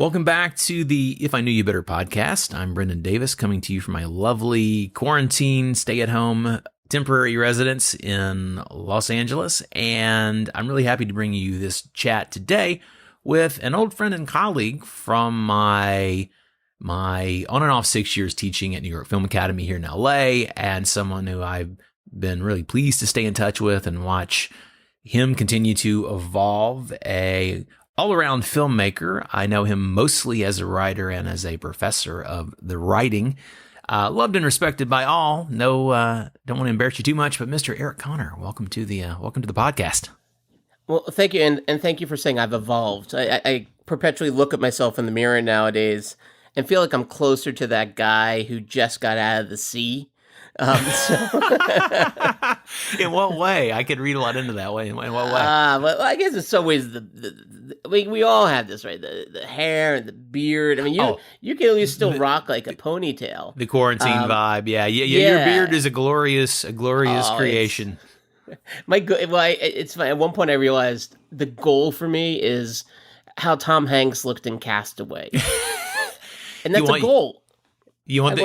Welcome back to the If I Knew You Better podcast. I'm Brendan Davis, coming to you from my lovely quarantine, stay-at-home temporary residence in Los Angeles. And I'm really happy to bring you this chat today with an old friend and colleague from my on and off 6 years teaching at New York Film Academy here in LA, and someone who I've been really pleased to stay in touch with and watch him continue to evolve, a all-around filmmaker. I know him mostly as a writer and as a professor of the writing. Loved and respected by all. No, don't want to embarrass you too much, but Mr. Eric Conner, welcome to the podcast. Well, thank you, and thank you for saying I've evolved. I perpetually look at myself in the mirror nowadays and feel like I'm closer to that guy who just got out of the sea. In what way? I could read a lot into that way. In what way? Well, I guess in some ways, we all have this, right? The hair and the beard. I mean, you can at least still rock like a ponytail. The quarantine vibe, yeah. Your beard is a glorious creation. It's funny. At one point, I realized the goal for me is how Tom Hanks looked in Castaway, and that's a goal. You want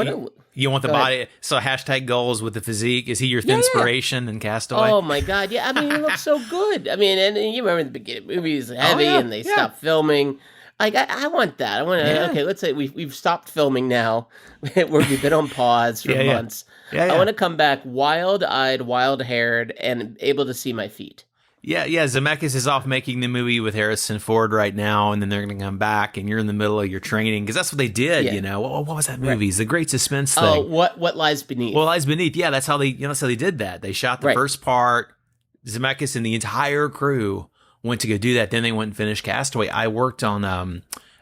the body. Ahead. So hashtag goals with the physique. Is he your inspiration in Castaway? Oh my God. Yeah. I mean, he looks so good. I mean, and you remember in the beginning, the movie is heavy and they stopped filming. Like, I want that. I want to, okay, let's say we've stopped filming now. We've been on pause for months. I want to come back wild-eyed, wild-haired, and able to see my feet. Yeah. Zemeckis is off making the movie with Harrison Ford right now, and then they're going to come back, and you're in the middle of your training, because that's what they did, you know. What was that movie? It's the Great Suspense thing. Oh, What Lies Beneath. What Lies Beneath, yeah, that's how they did that. They shot the first part. Zemeckis and the entire crew went to go do that. Then they went and finished Castaway. I worked on,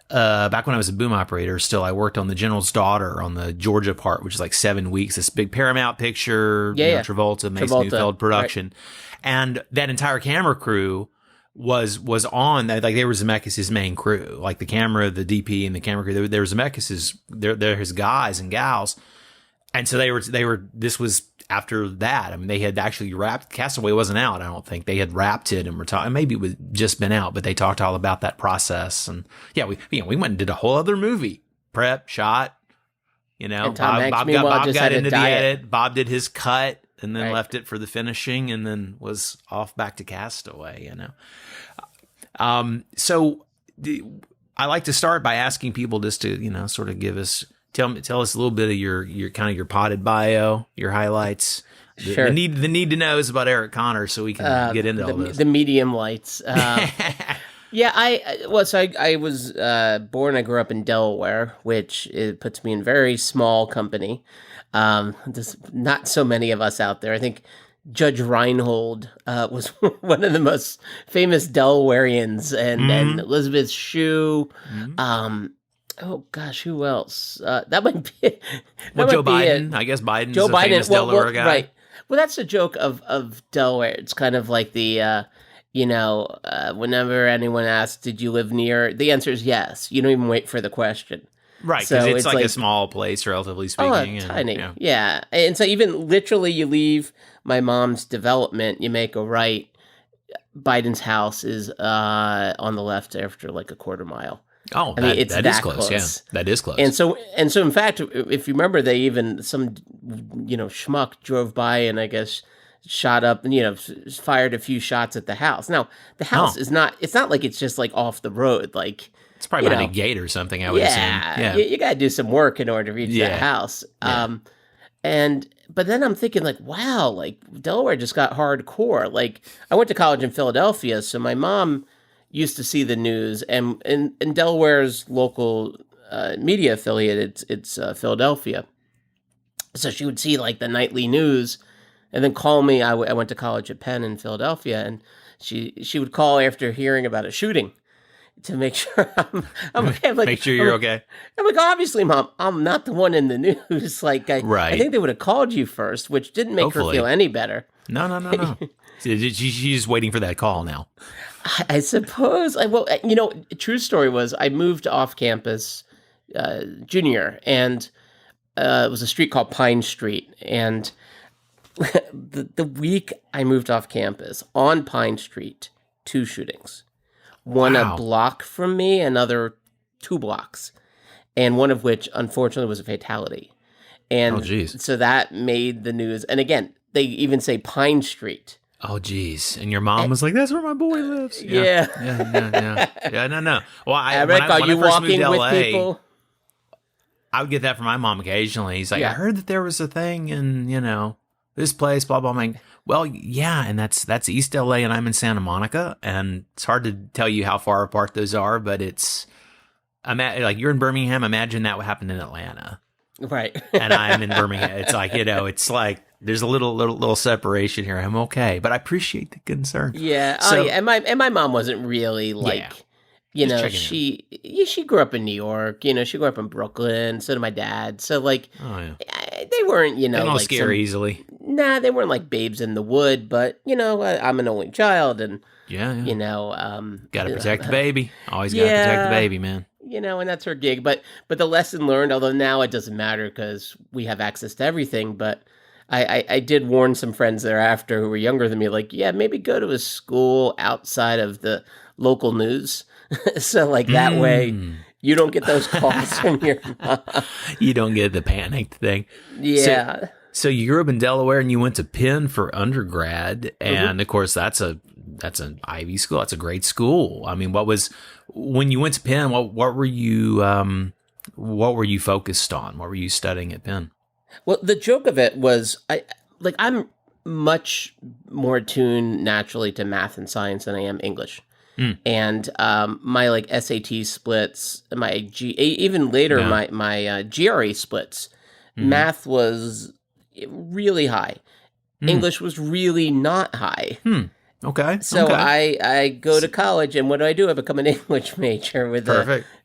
back when I was a boom operator still, I worked on The General's Daughter on the Georgia part, which is like 7 weeks, this big Paramount picture, Travolta, Mace Neufeld production. Right. And that entire camera crew was on, like they were Zemeckis' main crew, like the camera, the DP, and the camera crew. They were Zemeckis', they're his guys and gals. And so they were. This was after that. I mean, they had actually wrapped. Castaway wasn't out, I don't think. They had wrapped it and were talking. Maybe it had just been out, but they talked all about that process. And yeah, we went and did a whole other movie, prep, shot. You know, Bob got into the edit. Bob did his cut. And then left it for the finishing, and then was off back to Castaway, you know. So I like to start by asking people just to, you know, sort of tell us a little bit of your kind of your potted bio, your highlights. Sure. The need to know is about Eric Conner, so we can get into all this. The medium lights. Yeah, I was born. I grew up in Delaware, which puts me in very small company. There's not so many of us out there. I think Judge Reinhold was one of the most famous Delawareans, and Elizabeth Shue. Oh gosh, who else? That might be. Joe Biden. I guess Biden's a famous Delaware guy. Right. Well, that's the joke of Delaware. It's kind of like the. Whenever anyone asks, "Did you live near?" the answer is yes. You don't even wait for the question. Right, because it's like a small place, relatively speaking. Tiny. Yeah. And so even literally you leave my mom's development, you make a right. Biden's house is on the left after like a quarter mile. Oh, I mean, it's that is close. Yeah, that is close. And so in fact, if you remember, they even, some, schmuck drove by and I guess shot up and, fired a few shots at the house. Now, the house it's not like it's just like off the road. Like, it's probably behind a gate or something, I would assume. Yeah, you got to do some work in order to reach that house. Yeah. But then I'm thinking like, wow, like Delaware just got hardcore. Like I went to college in Philadelphia, so my mom used to see the news, and in Delaware's local media affiliate, it's Philadelphia. So she would see like the nightly news, and then call me. I went to college at Penn in Philadelphia, and she would call after hearing about a shooting to make sure I'm okay. I'm like, make sure you're okay. I'm like, obviously, Mom, I'm not the one in the news. Like, I think they would have called you first, which didn't make her feel any better. No. She's just waiting for that call now. I suppose. True story was I moved off campus junior, and it was a street called Pine Street. And the week I moved off campus on Pine Street, 2 shootings. One a block from me, another 2 blocks, and one of which, unfortunately, was a fatality. And oh, geez. so that made the news. And again, they even say Pine Street. Oh, geez. And your mom was like, that's where my boy lives. Yeah. Yeah, no. Well, Eric, are you walking with people? I would get that from my mom occasionally. He's like, I heard that there was a thing in, this place, blah, blah, blah. I'm like, well, yeah, and that's East LA, and I'm in Santa Monica, and it's hard to tell you how far apart those are, but it's, like, you're in Birmingham, imagine that would happen in Atlanta. Right. And I'm in Birmingham. It's like, it's like there's a little separation here. I'm okay, but I appreciate the concern. Yeah. So, and my mom wasn't really like, she grew up in New York. She grew up in Brooklyn. So did my dad. So like, they weren't, they don't like scare easily. Nah, they weren't like babes in the wood. But I'm an only child, and got to protect the baby. Always got to protect the baby, man. And that's her gig. But the lesson learned, although now it doesn't matter because we have access to everything, but I did warn some friends thereafter who were younger than me, like, maybe go to a school outside of the local news. So like that way you don't get those calls from your mom. You don't get the panicked thing. Yeah. So you grew up in Delaware and you went to Penn for undergrad. And of course that's an Ivy school. That's a great school. I mean, when you went to Penn, what were you focused on? What were you studying at Penn? Well, the joke of it was I'm much more attuned naturally to math and science than I am English. And my like SAT splits, even later my GRE splits, math was really high. English was really not high. Okay. So I go to college, and what do? I become an English major with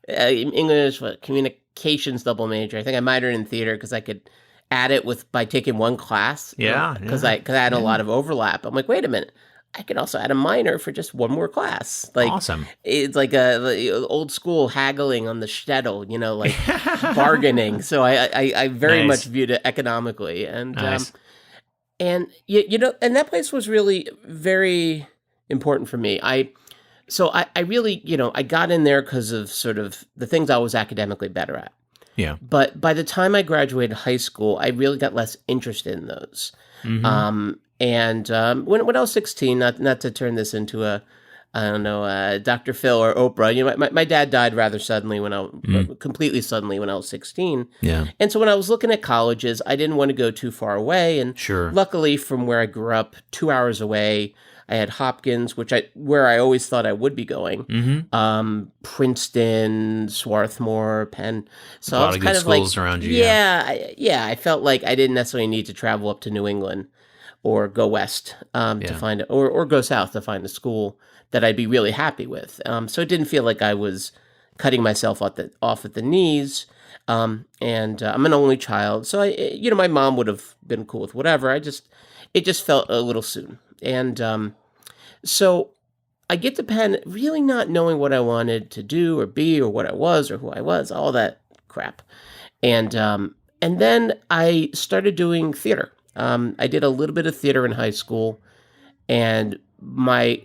English communications double major. I think I minored in theater because I could add it by taking one class. Because I had a lot of overlap. I'm like, wait a minute. I can also add a minor for just one more class. Like, awesome. It's like a old school haggling on the shtetl, like bargaining. So I very much viewed it economically. And and that place was really very important for me. I really, I got in there because of sort of the things I was academically better at. Yeah. But by the time I graduated high school, I really got less interested in those. And when I was 16, not to turn this into Dr. Phil or Oprah, my dad died rather suddenly completely suddenly when I was 16. Yeah. And so when I was looking at colleges, I didn't want to go too far away. And luckily from where I grew up, 2 hours away, I had Hopkins, where I always thought I would be going. Princeton, Swarthmore, Penn. So I was kind of schools around you. I felt like I didn't necessarily need to travel up to New England or go west to find it, or go south to find a school that I'd be really happy with. So it didn't feel like I was cutting myself off at the knees. And I'm an only child, so my mom would have been cool with whatever. It just felt a little soon. And so I get to Penn really not knowing what I wanted to do or be or what I was or who I was, all that crap. And then I started doing theater. I did a little bit of theater in high school, and my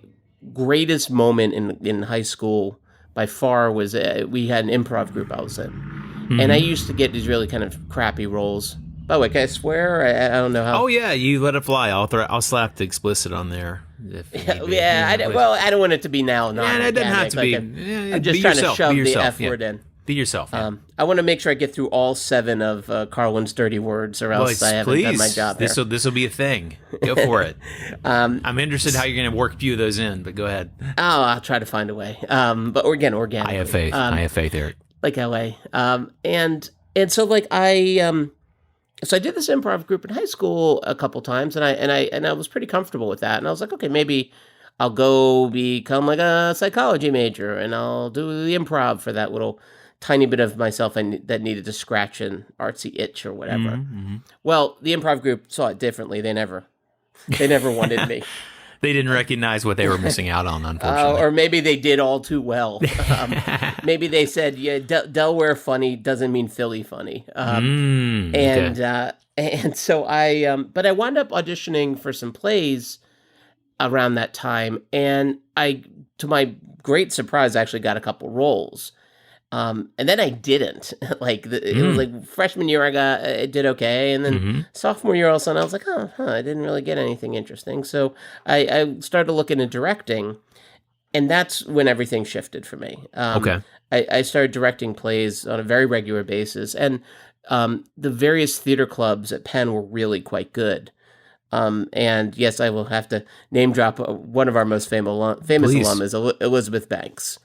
greatest moment in high school by far was we had an improv group I was in. And I used to get these really kind of crappy roles. By the way, can I swear? I don't know how. Oh yeah, you let it fly. I'll slap the explicit on there. I don't want it to be now. Yeah, it doesn't have to be. I'm just trying to shove the F word in. Be yourself. Yeah. I want to make sure I get through all 7 of Carlin's dirty words, or else I haven't done my job here. This will be a thing. Go for it. I'm interested how you're going to work a few of those in, but go ahead. Oh, I'll try to find a way. But again, organically. I have faith. I have faith, Eric. Like LA. And so like so I did this improv group in high school a couple times, and I was pretty comfortable with that. And I was like, okay, maybe I'll go become like a psychology major, and I'll do the improv for that little tiny bit of myself that needed to scratch an artsy itch or whatever. Well, the improv group saw it differently. They never wanted me. They didn't recognize what they were missing out on, unfortunately. Or maybe they did all too well. Maybe they said, Delaware funny doesn't mean Philly funny. And so but I wound up auditioning for some plays around that time. And I, to my great surprise, actually got a couple roles. And then I didn't. It was like freshman year, I did okay, and then sophomore year, all of a sudden, I was like, I didn't really get anything interesting. So I started looking at directing, and that's when everything shifted for me. Okay. I started directing plays on a very regular basis, and the various theater clubs at Penn were really quite good. And yes, I will have to name drop one of our most famous alum is Elizabeth Banks.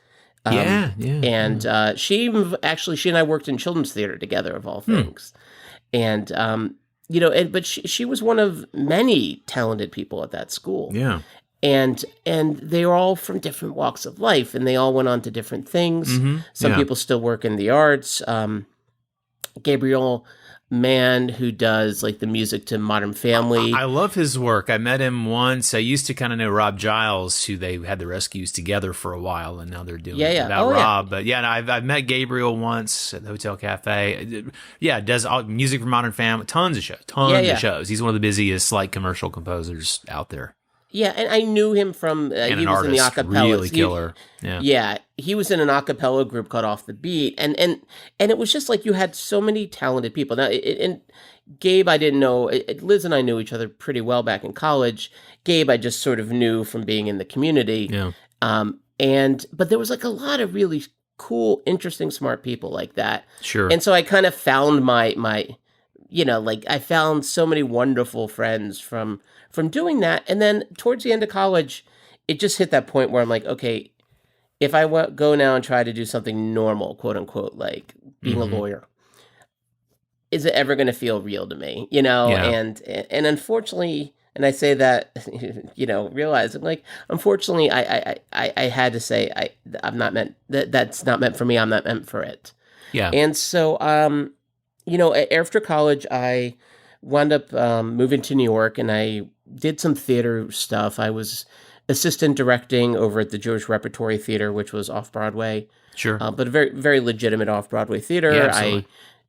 Yeah. And she and I worked in children's theater together, of all things. And but she was one of many talented people at that school. Yeah. And they were all from different walks of life, and they all went on to different things. Some people still work in the arts. Gabriel Mann, who does like the music to Modern Family. I love his work. I met him once. I used to kind of know Rob Giles, who they had the Rescues together for a while, and now they're doing about Rob. But yeah, I've met Gabriel once at the Hotel Cafe. Yeah, does all music for Modern Family, tons of shows. He's one of the busiest like commercial composers out there. Yeah, and I knew him from and he an was artist, in the acapella. Really killer. Yeah, he was in an acapella group called Off the Beat, and it was just like you had so many talented people. Now, and Gabe, I didn't know. Liz and I knew each other pretty well back in college. Gabe, I just sort of knew from being in the community. Yeah. But there was like a lot of really cool, interesting, smart people like that. Sure. And so I kind of found my I found so many wonderful friends from doing that. And then towards the end of college, it just hit that point where I'm like, okay, if I go now and try to do something normal, quote unquote, like being a lawyer, is it ever going to feel real to me? And unfortunately, and I say that, realizing like, unfortunately, I had to say, I'm not meant, that's not meant for me. I'm not meant for it. Yeah. And so, after college, I wound up moving to New York, and I did some theater stuff. I was assistant directing over at the Jewish Repertory Theater, which was off-Broadway. Sure. But a very, very legitimate off-Broadway theater. Yeah, absolutely. I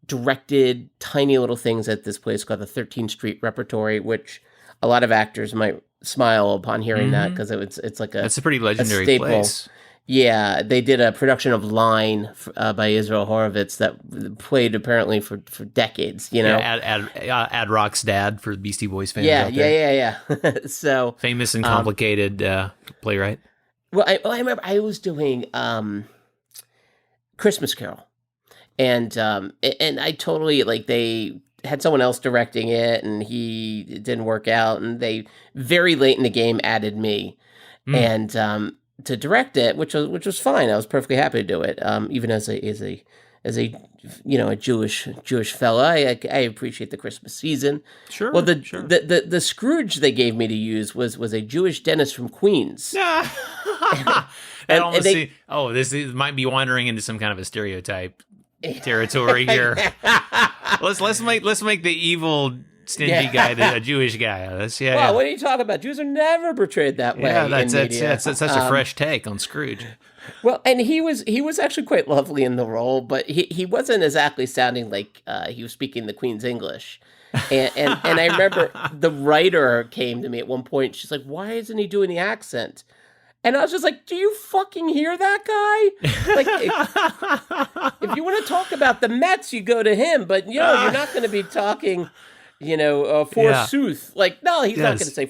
directed tiny little things at this place called the 13th Street Repertory, which a lot of actors might smile upon hearing that, because it's like that's a pretty legendary place. Yeah, they did a production of Line by Israel Horovitz that played apparently for decades. Ad Rock's dad for Beastie Boys fans. Yeah. So famous and complicated playwright. Well, I remember I was doing Christmas Carol, and I totally they had someone else directing it, and it didn't work out, and they very late in the game added me, and to direct it, which was fine. I was perfectly happy to do it, even as a Jewish fella. I appreciate the Christmas season. Sure. Well, the Scrooge they gave me to use was a Jewish dentist from Queens. This might be wandering into some kind of a stereotype territory here. let's make the evil stingy guy a Jewish guy. Well, what are you talking about? Jews are never portrayed that way. Yeah, that's such a fresh take on Scrooge. Well, and he was actually quite lovely in the role, but he wasn't exactly sounding like he was speaking the Queen's English. And I remember the writer came to me at one point. She's like, "Why isn't he doing the accent?" And I was just like, "Do you fucking hear that guy? Like, if you want to talk about the Mets, you go to him. But you're not going to be talking." Forsooth. Like, no, he's not going to say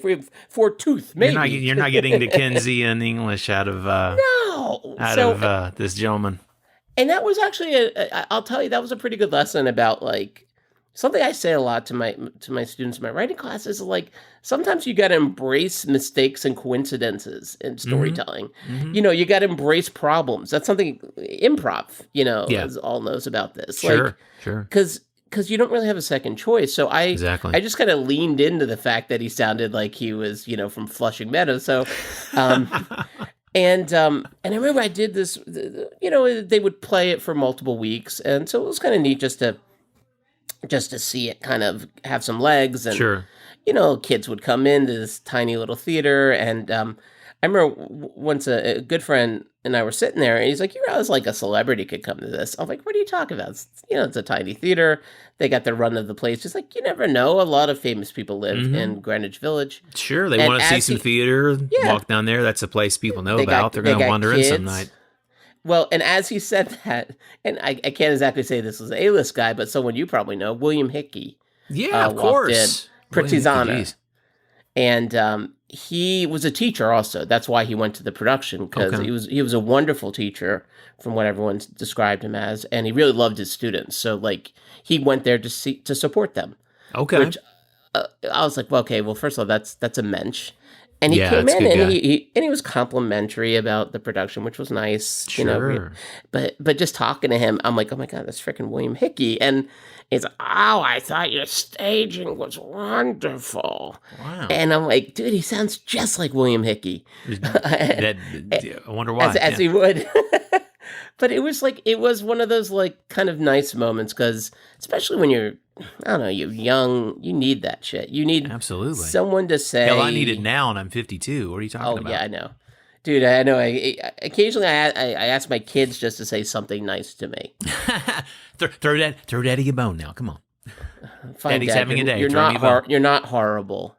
for tooth, maybe. You're not getting Dickensian English out of this gentleman. And that was actually I'll tell you, that was a pretty good lesson about like something I say a lot to my students in my writing classes. Like, sometimes you got to embrace mistakes and coincidences in storytelling. You got to embrace problems. That's something improv, as all knows about this. Sure. Because you don't really have a second choice. So I just kind of leaned into the fact that he sounded like he was, from Flushing Meadows. So, and I remember I did this, they would play it for multiple weeks. And so it was kind of neat just to see it kind of have some legs. And, sure. Kids would come into this tiny little theater. And I remember once a good friend and I were sitting there, and he's like, "You realize like a celebrity could come to this?" I'm like, "What are you talking about? It's a tiny theater. They got the run of the place." Just like, you never know. A lot of famous people live in Greenwich Village. Sure, they want to see some theater. Walk down there. That's a place people know about. They're going to wander in some night. Well, and as he said that, and I can't exactly say this was an A-list guy, but someone you probably know, William Hickey. Yeah, of walked in. course. Pritzi's William honor. Hickey, geez. And he was a teacher also. That's why he went to the production, because Okay. he was a wonderful teacher from what everyone's described him as, and he really loved his students. So like he went there to support them. Okay. Which I was like, well, okay, well, first of all, that's a mensch. And he Yeah, came that's a in good and guy. he was complimentary about the production, which was nice, Sure. But just talking to him, I'm like, oh my God, that's freaking William Hickey. And he's like, oh, I thought your staging was wonderful. Wow. And I'm like, dude, he sounds just like William Hickey. I wonder why. As he would. But it was one of those like kind of nice moments, because especially when you're, I don't know, you're young, you need that shit. You need Absolutely. someone to say. Hell, I need it now, and I'm 52. What are you talking about? Yeah, I know. Dude, I know. I occasionally I ask my kids just to say something nice to me. throw daddy a bone now. Come on. Fine, Daddy's Dad, having a day. You're Throw me a bone. you're not horrible.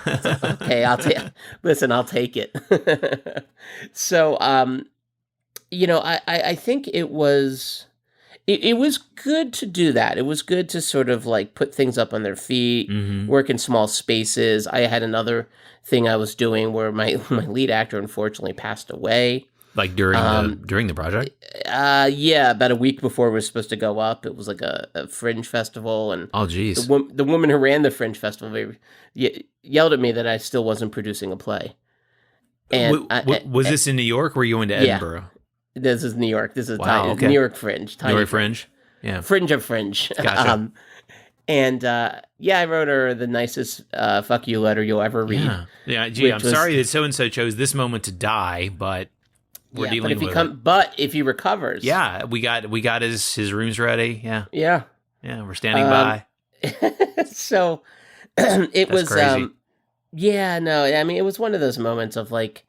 It's like, okay, I'll take it. So, I think it was good to do that. It was good to sort of like put things up on their feet, work in small spaces. I had another thing I was doing where my lead actor unfortunately passed away. Like during the project? Yeah, about a week before it was supposed to go up. It was like a fringe festival, and Oh, geez. the woman who ran the fringe festival yelled at me that I still wasn't producing a play. And Was this in New York, or were you into Edinburgh? This is New York. This is Wow, okay. New York Fringe. New York Fringe? Yeah. Fringe of Fringe. Gotcha. I wrote her the nicest fuck you letter you'll ever read. Yeah. Gee, I'm sorry that so-and-so chose this moment to die, but we're dealing with it. But if he recovers. Yeah, we got his rooms ready. Yeah. Yeah. Yeah, we're standing by. So it was crazy. it was one of those moments of like,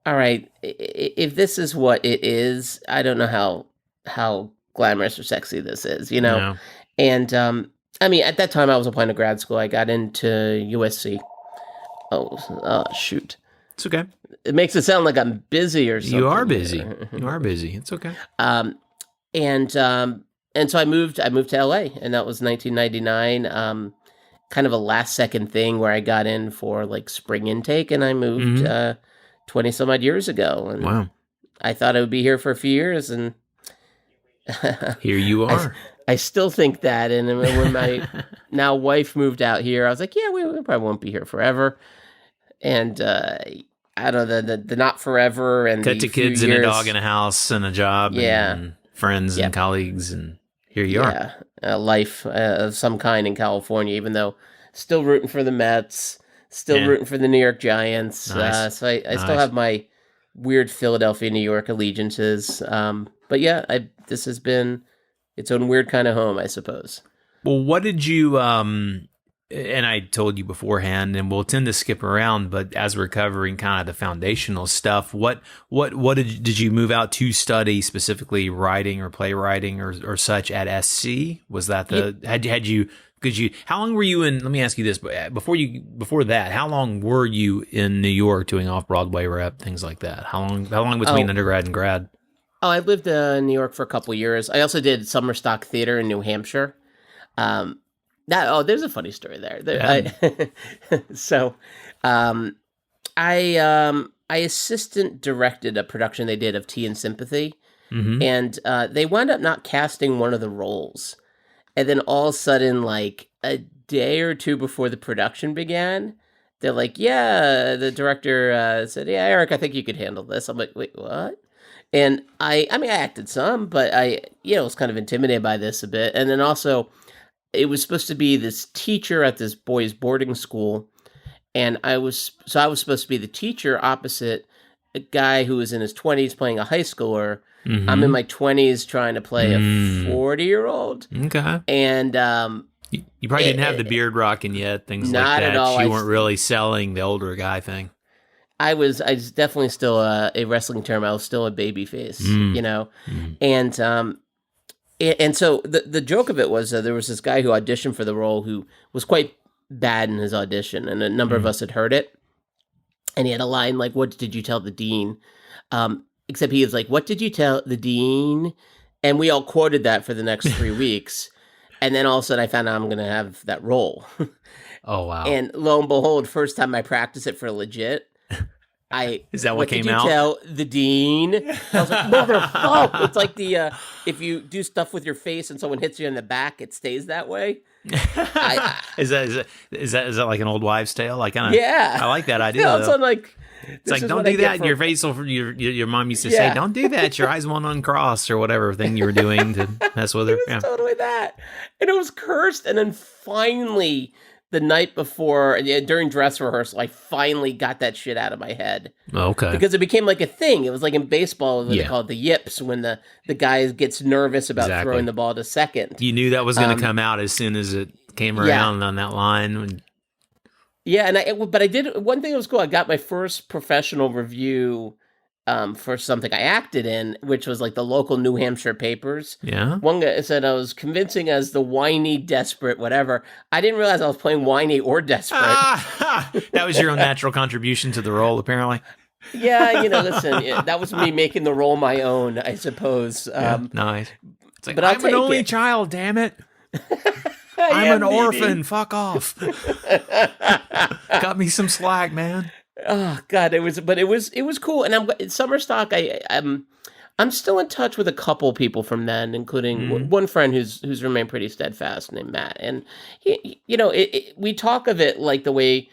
all right, if this is what it is, I don't know how glamorous or sexy this is, No. And at that time I was applying to grad school. I got into USC. Oh shoot. It's okay. It makes it sound like I'm busy or something. You are busy. You are busy. It's okay. And so I moved to LA, and that was 1999. Kind of a last second thing where I got in for like spring intake, and I moved 20 some odd years ago. And Wow. I thought I would be here for a few years, and Here you are. I still think that. And when my now wife moved out here, I was like, yeah, we probably won't be here forever. And I don't know, the not forever and Cut to kids and a dog and a house and a job and friends and colleagues, and here you are. Yeah, a life of some kind in California, even though still rooting for the Mets, still rooting for the New York Giants. Nice. So I still have my weird Philadelphia, New York allegiances. But yeah, this has been its own weird kind of home, I suppose. Well, what did you, and I told you beforehand, and we'll tend to skip around, but as we're covering kind of the foundational stuff, what did you move out to study, specifically writing or playwriting or such at SC? Was that how long were you in, let me ask you this, before that, how long were you in New York doing off-Broadway rep, things like that? How long between undergrad and grad? Oh, I lived in New York for a couple years. I also did summer stock theater in New Hampshire. There's a funny story there. I assistant directed a production they did of Tea and Sympathy, and they wound up not casting one of the roles. And then all of a sudden, like a day or two before the production began, they're like, yeah, the director said, yeah, Eric, I think you could handle this. I'm like, wait, what? And I acted some, but I was kind of intimidated by this a bit. And then also, it was supposed to be this teacher at this boys' boarding school, and I was supposed to be the teacher opposite a guy who was in his 20s playing a high schooler. I'm in my 20s trying to play a 40-year-old. Okay. And you probably didn't have the beard rocking yet, things like that. Not at all. You weren't really selling the older guy thing. I was definitely still a wrestling term. I was still a baby face, And so the joke of it was there was this guy who auditioned for the role who was quite bad in his audition, and a number of us had heard it. And he had a line like, "What did you tell the dean?" except he was like, "What did you tell the dean?" And we all quoted that for the next 3 weeks. And then all of a sudden I found out I'm going to have that role. Oh, wow. And lo and behold, first time I practiced it for legit, Is that what came did you out? tell the dean? I was like, motherfucker. It's like if you do stuff with your face and someone hits you in the back, it stays that way. Is that like an old wives' tale? Like, yeah. I like that idea. Yeah, so like, it's like, don't do that. Your face will. Your mom used to say, "Don't do that. Your eyes won't uncross," or whatever thing you were doing to mess with her. It was totally that, and it was cursed. And then finally, the night before, during dress rehearsal, I finally got that shit out of my head. Okay, because it became like a thing. It was like in baseball, they call it the yips, when the guy gets nervous about throwing the ball to second. You knew that was going to come out as soon as it came around on that line. Yeah, but I did one thing that was cool. I got my first professional review for something I acted in, which was like the local New Hampshire papers. Yeah. One guy said I was convincing as the whiny, desperate, whatever. I didn't realize I was playing whiny or desperate. That was your own natural contribution to the role, apparently. Yeah, listen, that was me making the role my own, I suppose. Nice. It's like, but I'm an only child, damn it. I'm an orphan. Fuck off. Got me some slack, man. Oh God, it was cool. And summer stock. I'm still in touch with a couple people from then, including one friend who's remained pretty steadfast, named Matt. And we talk of it like the way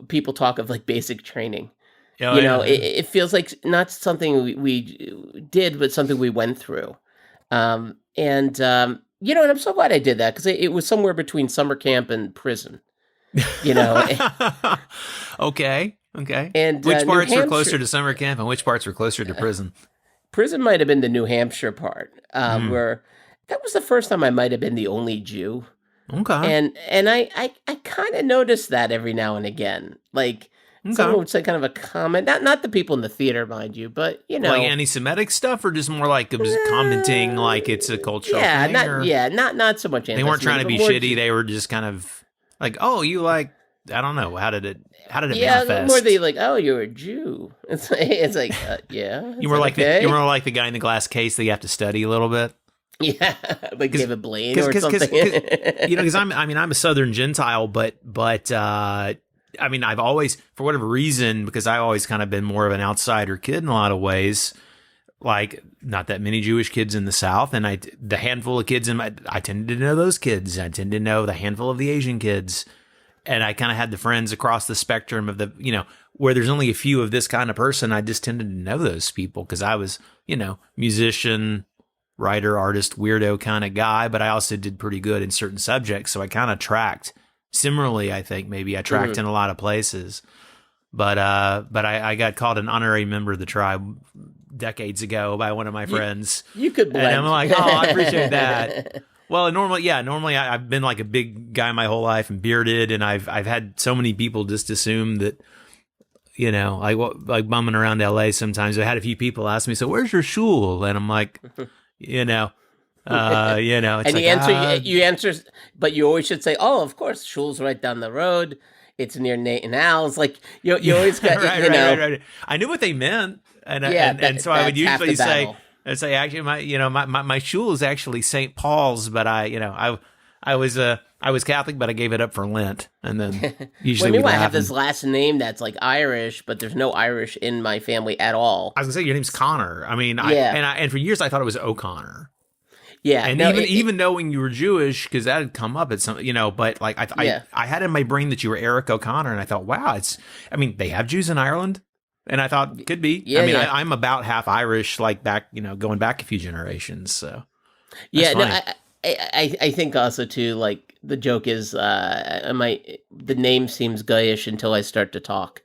people talk of like basic training. It feels like not something we did, but something we went through. And I'm so glad I did that, because it was somewhere between summer camp and prison. Okay. And which parts were closer to summer camp and which parts were closer to prison? Prison might have been the New Hampshire part, where that was the first time I might have been the only Jew. Okay. And I kind of noticed that every now and again. Like, someone would say kind of a comment, not the people in the theater, mind you, but like anti-Semitic stuff, or just more like it was commenting like it's a cultural thing. Not so much. They weren't trying to be shitty. They were just kind of like, oh, you like, I don't know, how did it manifest? More they like, oh, you're a Jew. It's like yeah. You were like the guy in the glass case that you have to study a little bit. Yeah, like David Blaine or something. Because I'm a Southern Gentile, but I've always, for whatever reason, because I've always kind of been more of an outsider kid in a lot of ways, like not that many Jewish kids in the South. And the handful of kids I tended to know those kids. I tended to know the handful of the Asian kids. And I kind of had the friends across the spectrum of where there's only a few of this kind of person. I just tended to know those people because I was, musician, writer, artist, weirdo kind of guy, but I also did pretty good in certain subjects. So I kind of tracked. Similarly, I think maybe I tracked in a lot of places, but I got called an honorary member of the tribe decades ago by one of my friends. You could blend. And I'm like, oh, I appreciate that. Well, normally I've been like a big guy my whole life and bearded, and I've had so many people just assume that, like bumming around LA sometimes. I had a few people ask me, so where's your shul? And I'm like, it's and like, you answer, but you always should say, oh, of course, shul's right down the road. It's near Nate and Al's. Like you always got, right. I knew what they meant, and so I would usually say, actually, my shul is actually St. Paul's, but I was Catholic, but I gave it up for Lent, and then usually I have this last name that's like Irish, but there's no Irish in my family at all. I was gonna say your name's Connor. I mean, and for years I thought it was O'Connor. Yeah, and even knowing you were Jewish, because that had come up at some, but like I had in my brain that you were Eric O'Connor, and I thought, wow, they have Jews in Ireland, and I thought could be. Yeah, I'm about half Irish, like back, going back a few generations. So I think also too, like the joke is, the name seems gayish until I start to talk.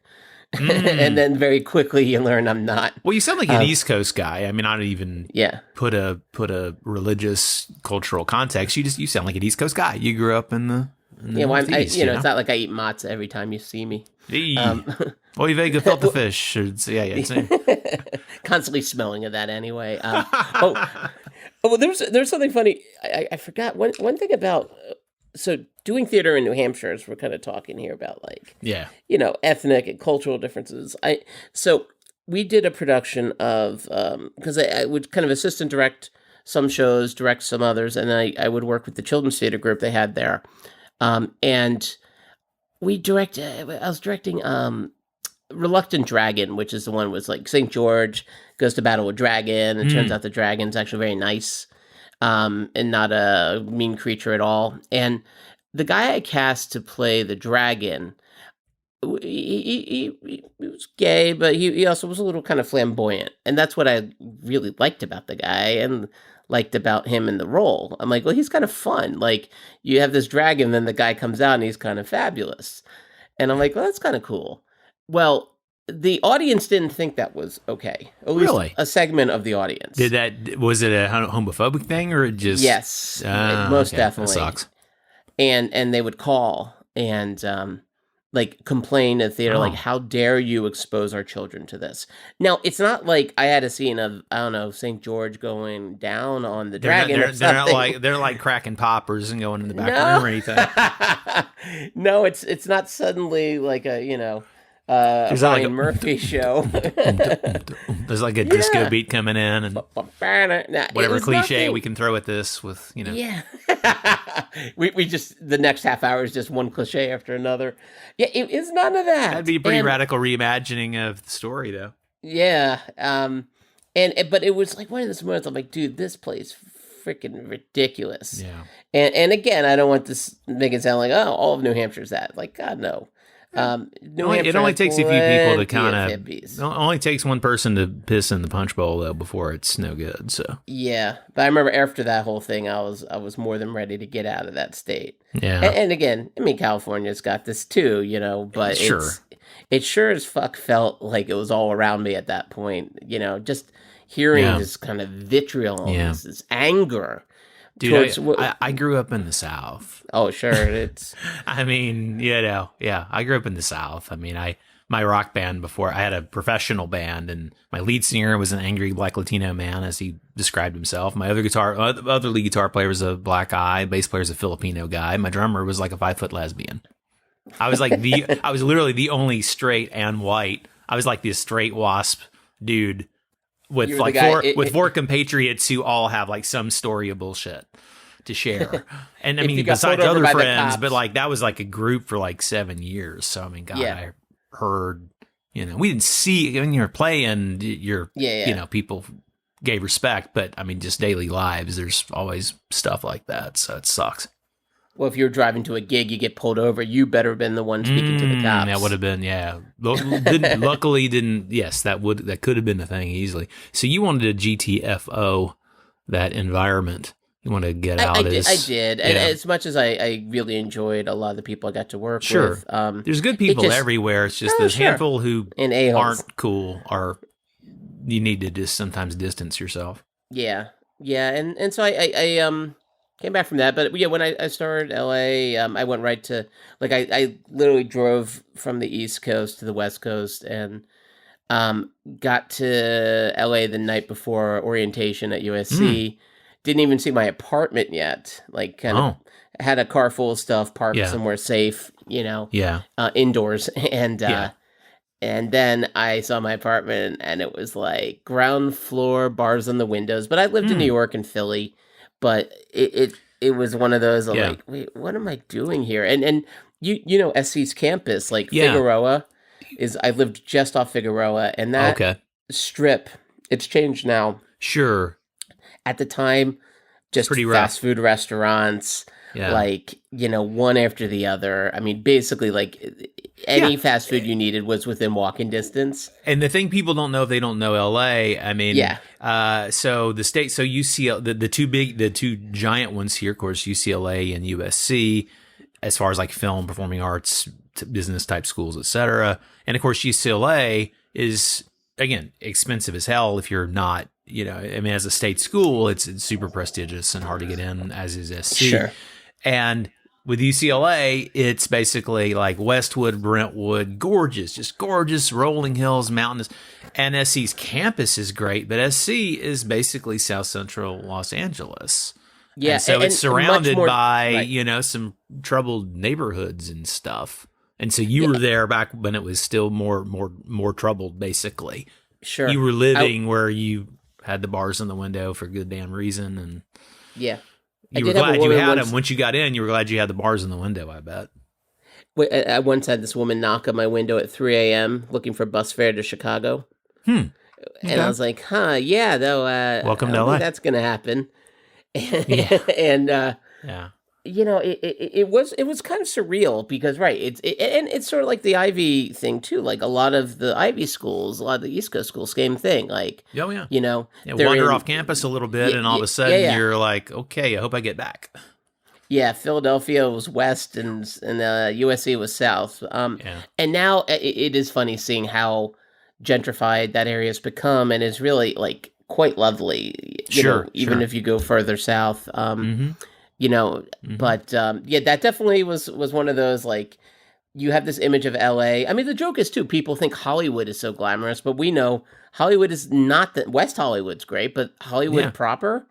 And then very quickly you learn I'm not. Well, you sound like an East Coast guy. I mean, I don't even put a religious cultural context. You sound like an East Coast guy. You grew up in the Northeast, it's not like I eat matzah every time you see me. Oy vega filter fish. Constantly smelling of that anyway. Well, there's something funny. I forgot one thing about. So doing theater in New Hampshire, as we're kind of talking here about, like, ethnic and cultural differences. So we did a production of, because I would kind of assistant direct some shows, direct some others, and I would work with the children's theater group they had there. And I was directing Reluctant Dragon, which is the one with like St. George goes to battle with dragon. It turns out the dragon's actually very nice, and not a mean creature at all. And the guy I cast to play the dragon, he was gay, but he also was a little kind of flamboyant. And that's what I really liked about the guy and liked about him in the role. I'm like, well, he's kind of fun. Like, you have this dragon, then the guy comes out and he's kind of fabulous. And I'm like, well, that's kind of cool. Well, the audience didn't think that was okay. At least Really? a segment of the audience. Was it a homophobic thing or it just? Yes, most definitely. That sucks. And they would call and like complain at theater, like, how dare you expose our children to this? Now, it's not like I had a scene of, I don't know, St. George going down on the dragon or something. They're like cracking poppers and going in the back room or anything. No, it's not suddenly like a, Ryan like Murphy show. There's like a disco beat coming in and whatever cliche nothing. we can throw at this with, Yeah. we just, the next half hour is just one cliche after another. Yeah, it is none of that. That'd be a pretty radical reimagining of the story, though. Yeah. But it was like one of those moments I'm like, dude, this plays freaking ridiculous. Yeah. And again, I don't want this make it sound like, oh, all of New Hampshire's that. Like, God, no. It only takes a few people to kind of. It only takes one person to piss in the punch bowl though before it's no good. So yeah, but I remember after that whole thing, I was more than ready to get out of that state. Yeah, and again, I mean, California's got this too, but it sure as fuck felt like it was all around me at that point. Just hearing this kind of vitriol, this anger. Dude, I grew up in the South. Oh, sure. It's. I mean, I grew up in the South. I mean, my rock band before, I had a professional band, and my lead singer was an angry black Latino man, as he described himself. My other lead guitar player was a black guy. Bass player was a Filipino guy. My drummer was like a 5-foot lesbian. I was like I was literally the only straight and white. I was like this straight wasp dude. With like four compatriots who all have like some story of bullshit to share. And I mean, besides other friends, but like that was like a group for like 7 years. So I mean, God, I heard, we didn't see when you were playing, people gave respect, but I mean, just daily lives, there's always stuff like that. So it sucks. Well, if you're driving to a gig, you get pulled over, you better have been the one speaking to the cops. That would have been, luckily didn't, yes, that could have been the thing easily. So you wanted to GTFO that environment. You want to get out. I did. And as much as I really enjoyed a lot of the people I got to work with. There's good people everywhere. It's just this handful who aren't cool, or you need to just sometimes distance yourself. Yeah. Yeah. And so I came back from that, but when I started LA, I went right to, like, I literally drove from the East Coast to the West Coast and got to LA the night before orientation at USC. Didn't even see my apartment yet. Like, kind of had a car full of stuff parked somewhere safe, indoors. And then I saw my apartment and it was like ground floor, bars on the windows. But I lived in New York and Philly. But it was one of those like, wait, what am I doing here? And SC's campus, like Figueroa, I lived just off Figueroa, and that strip, it's changed now. Sure. At the time, just pretty fast rough. Food restaurants, like, one after the other. I mean, basically, like, any fast food you needed was within walking distance. And the thing people don't know if they don't know LA, I mean, so the state, so UCLA, the two giant ones here, of course, UCLA and USC, as far as like film, performing arts, business type schools, etc. And of course, UCLA is, again, expensive as hell if you're not, I mean, as a state school, it's super prestigious and hard to get in, as is SC. Sure. And with UCLA, it's basically like Westwood, Brentwood, just gorgeous rolling hills, mountains. And SC's campus is great, but SC is basically South Central Los Angeles. Yeah. And so it's surrounded by, some troubled neighborhoods and stuff. And so you were there back when it was still more troubled, basically. Sure. You were living where you had the bars in the window for good damn reason, and Yeah. you were glad you had them. Once you got in, you were glad you had the bars in the window, I bet. I once had this woman knock on my window at 3 a.m. looking for bus fare to Chicago. Okay. And I was like, yeah, though, welcome I to don't LA. think that's going to happen. Yeah. And, yeah. It was kind of surreal because, right, and it's sort of like the Ivy thing, too. Like, a lot of the Ivy schools, a lot of the East Coast schools, same thing. Like, Oh, yeah. Wander off campus a little bit, and all of a sudden you're like, okay, I hope I get back. Yeah, Philadelphia was west, and USC was south. And now it is funny seeing how gentrified that area has become, and is really like quite lovely. Even if you go further south. But that definitely was one of those, like, you have this image of LA. I mean, the joke is too, people think Hollywood is so glamorous, but we know Hollywood is not that. West Hollywood's great, but Hollywood proper,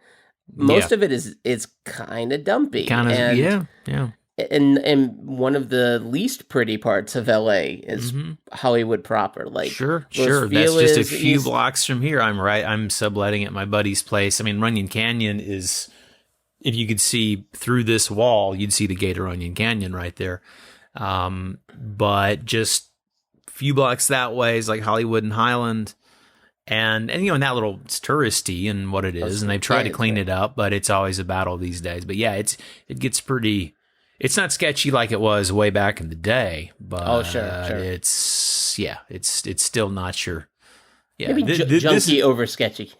most of it is kind of dumpy. And one of the least pretty parts of LA is Hollywood proper. Like, sure. That's just a few blocks from here. I'm subletting at my buddy's place. I mean, Runyon Canyon is, if you could see through this wall, you'd see the gate of Runyon Canyon right there. But just a few blocks that way is like Hollywood and Highland. And that little, it's touristy and what it is, and they've tried to clean it up, but it's always a battle these days. But yeah, it gets pretty. It's not sketchy like it was way back in the day, but it's still not your. Yeah, maybe junky over sketchy.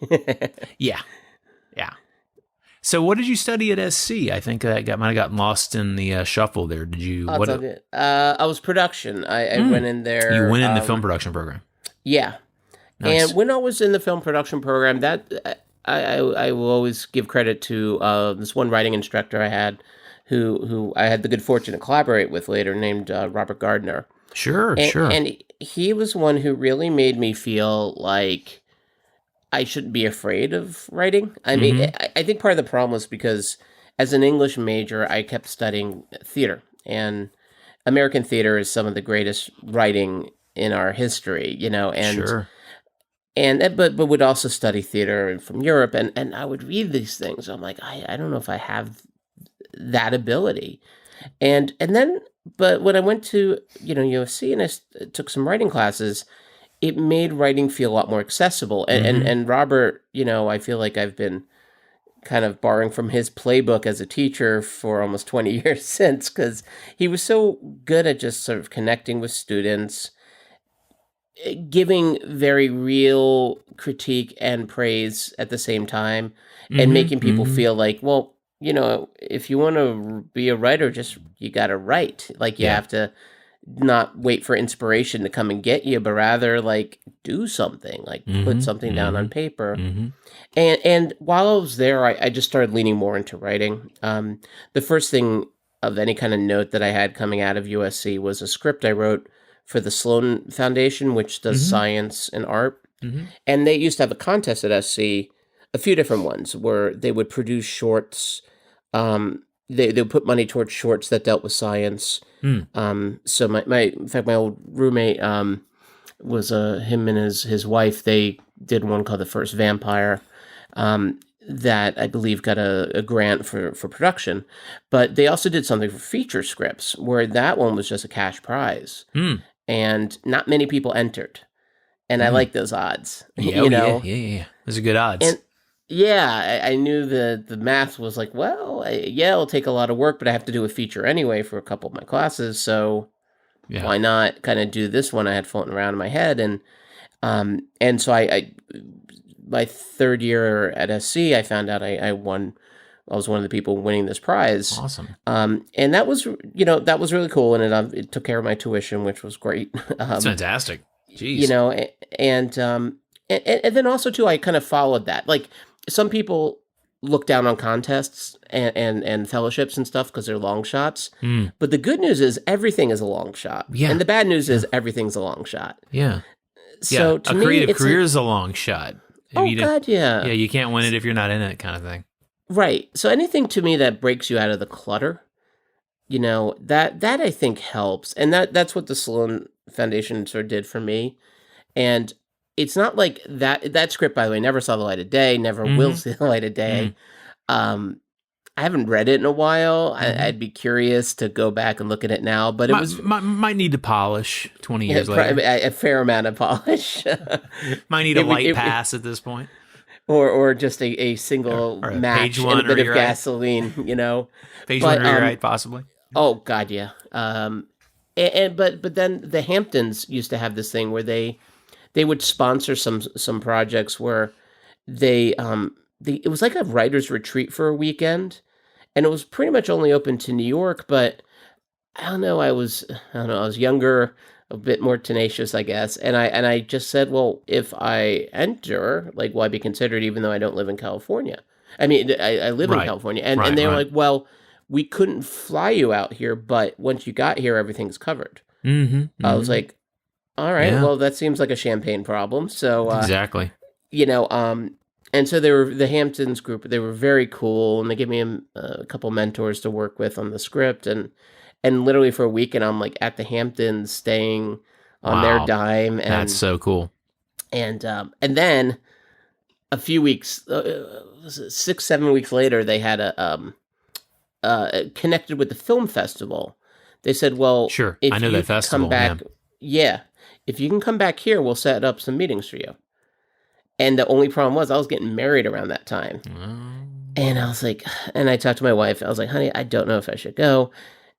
Yeah. So, what did you study at SC? I think that might have gotten lost in the shuffle there. Did you? I was production. I went in there. You went in the film production program. Yeah. Nice. And when I was in the film production program, that I will always give credit to this one writing instructor I had, who I had the good fortune to collaborate with later, named Robert Gardner. Sure. And he was one who really made me feel like I shouldn't be afraid of writing. I mean, I think part of the problem was because as an English major, I kept studying theater, and American theater is some of the greatest writing in our history, and. Sure. But would also study theater from Europe, and I would read these things. I'm like, I don't know if I have that ability, and then but when I went to USC and I took some writing classes, it made writing feel a lot more accessible. And Robert, I feel like I've been kind of borrowing from his playbook as a teacher for almost 20 years since, because he was so good at just sort of connecting with students, giving very real critique and praise at the same time, and making people feel like, well, if you want to be a writer, you got to write. Like, you have to not wait for inspiration to come and get you, but rather like do something, like put something down on paper. And while I was there, I just started leaning more into writing. The first thing of any kind of note that I had coming out of USC was a script I wrote for the Sloan Foundation, which does science and art. And they used to have a contest at SC, a few different ones, where they would produce shorts. They would put money towards shorts that dealt with science. So in fact, my old roommate was him and his wife. They did one called The First Vampire, that I believe got a grant for production. But they also did something for feature scripts, where that one was just a cash prize. And not many people entered. And I like those odds. Yeah. Those are good odds. And I knew the math was like, well, it'll take a lot of work, but I have to do a feature anyway for a couple of my classes. So why not kind of do this one I had floating around in my head? And so I my third year at SC, I found out I won. I was one of the people winning this prize. Awesome. And that was, that was really cool. And it took care of my tuition, which was great. That's fantastic. Jeez. And then also too, I kind of followed that. Like, some people look down on contests and fellowships and stuff because they're long shots. But the good news is everything is a long shot. Yeah. And the bad news is everything's a long shot. Yeah. So to a me, creative career is a long shot. God, yeah. Yeah, you can't win it if you're not in it, kind of thing. Right. So anything to me that breaks you out of the clutter, that I think helps. And that's what the Sloan Foundation sort of did for me. And it's not like that script, by the way, never saw the light of day, never will see the light of day. I haven't read it in a while. I'd be curious to go back and look at it now, but it was might need to polish 20 years later. A fair amount of polish. Might need a light pass at this point. Or just a single or a match and a bit of gasoline, Page one rewrite, possibly. Oh God, yeah. But then the Hamptons used to have this thing where they would sponsor some projects where it was like a writer's retreat for a weekend, and it was pretty much only open to New York. But I don't know. I was younger, a bit more tenacious, I guess. And I just said, well, if I enter, like, will I be considered, even though I don't live in California? I mean, I live in California, and they were like, well, we couldn't fly you out here, but once you got here, everything's covered. I was like, all right, well, that seems like a champagne problem. So exactly, and so they were the Hamptons group. They were very cool, and they gave me a couple mentors to work with on the script, and literally for a week, and I'm like at the Hamptons, staying on their dime. And that's so cool. And then a few weeks, 6-7 weeks later, they had connected with the film festival. They said, well, sure, if I know that festival. Come back, if you can come back here, we'll set up some meetings for you. And the only problem was I was getting married around that time. And I was like, and I talked to my wife. I was like, honey, I don't know if I should go.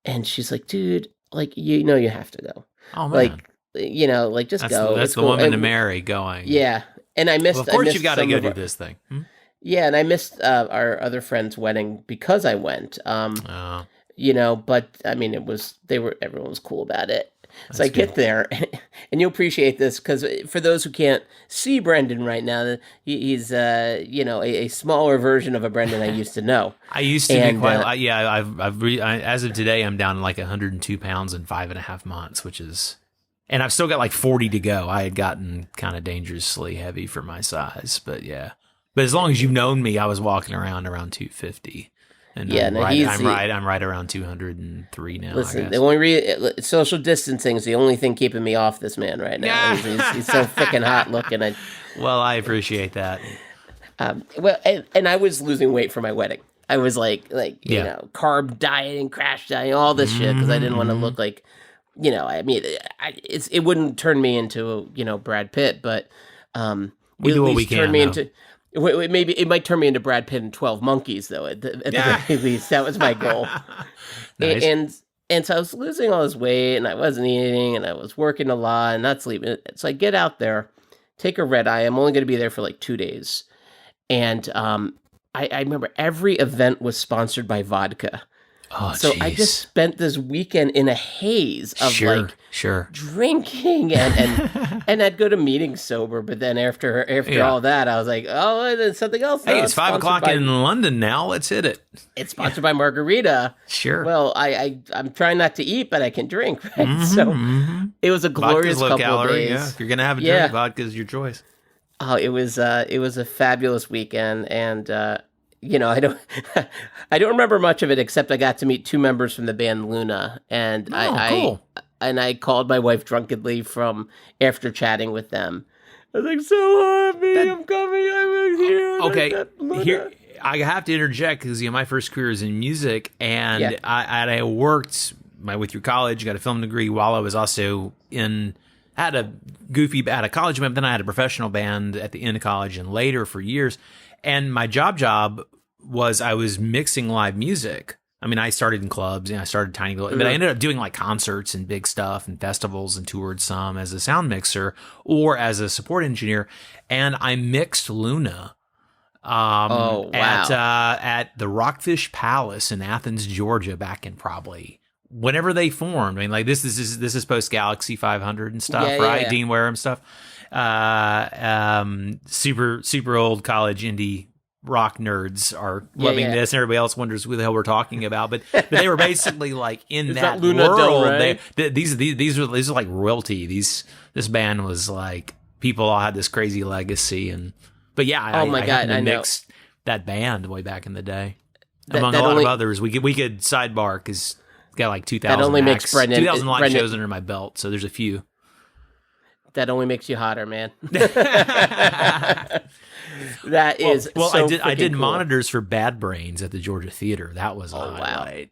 And she's like, dude, like, you have to go. Oh, man. Like, just go. That's the woman to marry going. Yeah. And I missed. Well, of course, you got to go do this thing. Yeah, and I missed our other friend's wedding because I went. But I mean, everyone was cool about it. So I get there, and you'll appreciate this, because for those who can't see Brendan right now, he's a smaller version of a Brendan I used to know. I used to be quite. As of today, I'm down like 102 pounds in 5.5 months, which is, and I've still got like 40 to go. I had gotten kind of dangerously heavy for my size, but yeah. But as long as you've known me, I was walking around 250. And I'm right around 203 now. Listen, the only social distancing is the only thing keeping me off this man right now. He's so freaking hot looking. Well, I appreciate that. And I was losing weight for my wedding. I was like carb dieting, crash dieting, all this shit, because I didn't want to look like, I mean, it wouldn't turn me into Brad Pitt, but we do what we can. Maybe it might turn me into Brad Pitt in 12 Monkeys, though. At the very least, that was my goal. Nice. And so I was losing all this weight, and I wasn't eating, and I was working a lot and not sleeping. So I get out there, take a red eye. I'm only going to be there for like 2 days, and I remember every event was sponsored by vodka. Oh, so geez. I just spent this weekend in a haze of drinking and I'd go to meetings sober, but then after all that, I was like, oh, there's something else. Hey, it's 5 o'clock in London now. Let's hit it. It's sponsored by Margarita. Sure. Well, I'm trying not to eat, but I can drink. Right? It was a glorious couple of days. Yeah. If you're gonna have a drink, vodka's your choice. Oh, it was a fabulous weekend, and I don't remember much of it, except I got to meet 2 members from the band Luna, and cool. I called my wife drunkenly from after chatting with them. I was like, so happy, I'm coming, I'm here. Okay, here I have to interject, because my first career is in music, and I worked with your college, got a film degree, while I was also had a college band, then I had a professional band at the end of college and later for years. And my job was I was mixing live music. I mean, I started in clubs and I started tiny little, but I ended up doing like concerts and big stuff and festivals and toured some as a sound mixer or as a support engineer. And I mixed Luna at the Rockfish Palace in Athens, Georgia, back in probably whenever they formed. I mean, like this is post Galaxy 500 and stuff, right? Yeah. Dean Wareham stuff. Super old college indie rock nerds are loving this, and everybody else wonders who the hell we're talking about. But they were basically like in that world. These are like royalty. This band was like, people all had this crazy legacy, I mixed that band way back in the day, among a lot of others. We could sidebar because got like 2,000. That only makes Brendan 2,000 live shows under my belt, so there's a few. that only makes you hotter, man. That is well. So I did cool. monitors for Bad Brains at the Georgia Theater. That was a highlight.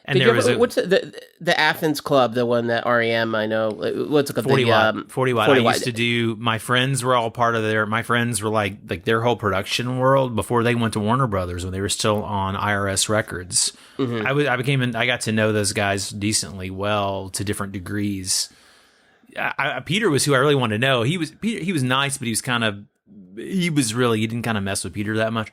And Did there you was ever, what's the Athens Club, the one that REM, I know, what's it called? 40 Watt. 40 Watt. 40 I Watt. used to do, my friends were all part of my friends were like their whole production world before they went to Warner Brothers when they were still on IRS Records. Mm-hmm. I got to know those guys decently well to different degrees. Peter was who I really wanted to know. He was nice, but he didn't kind of mess with Peter that much.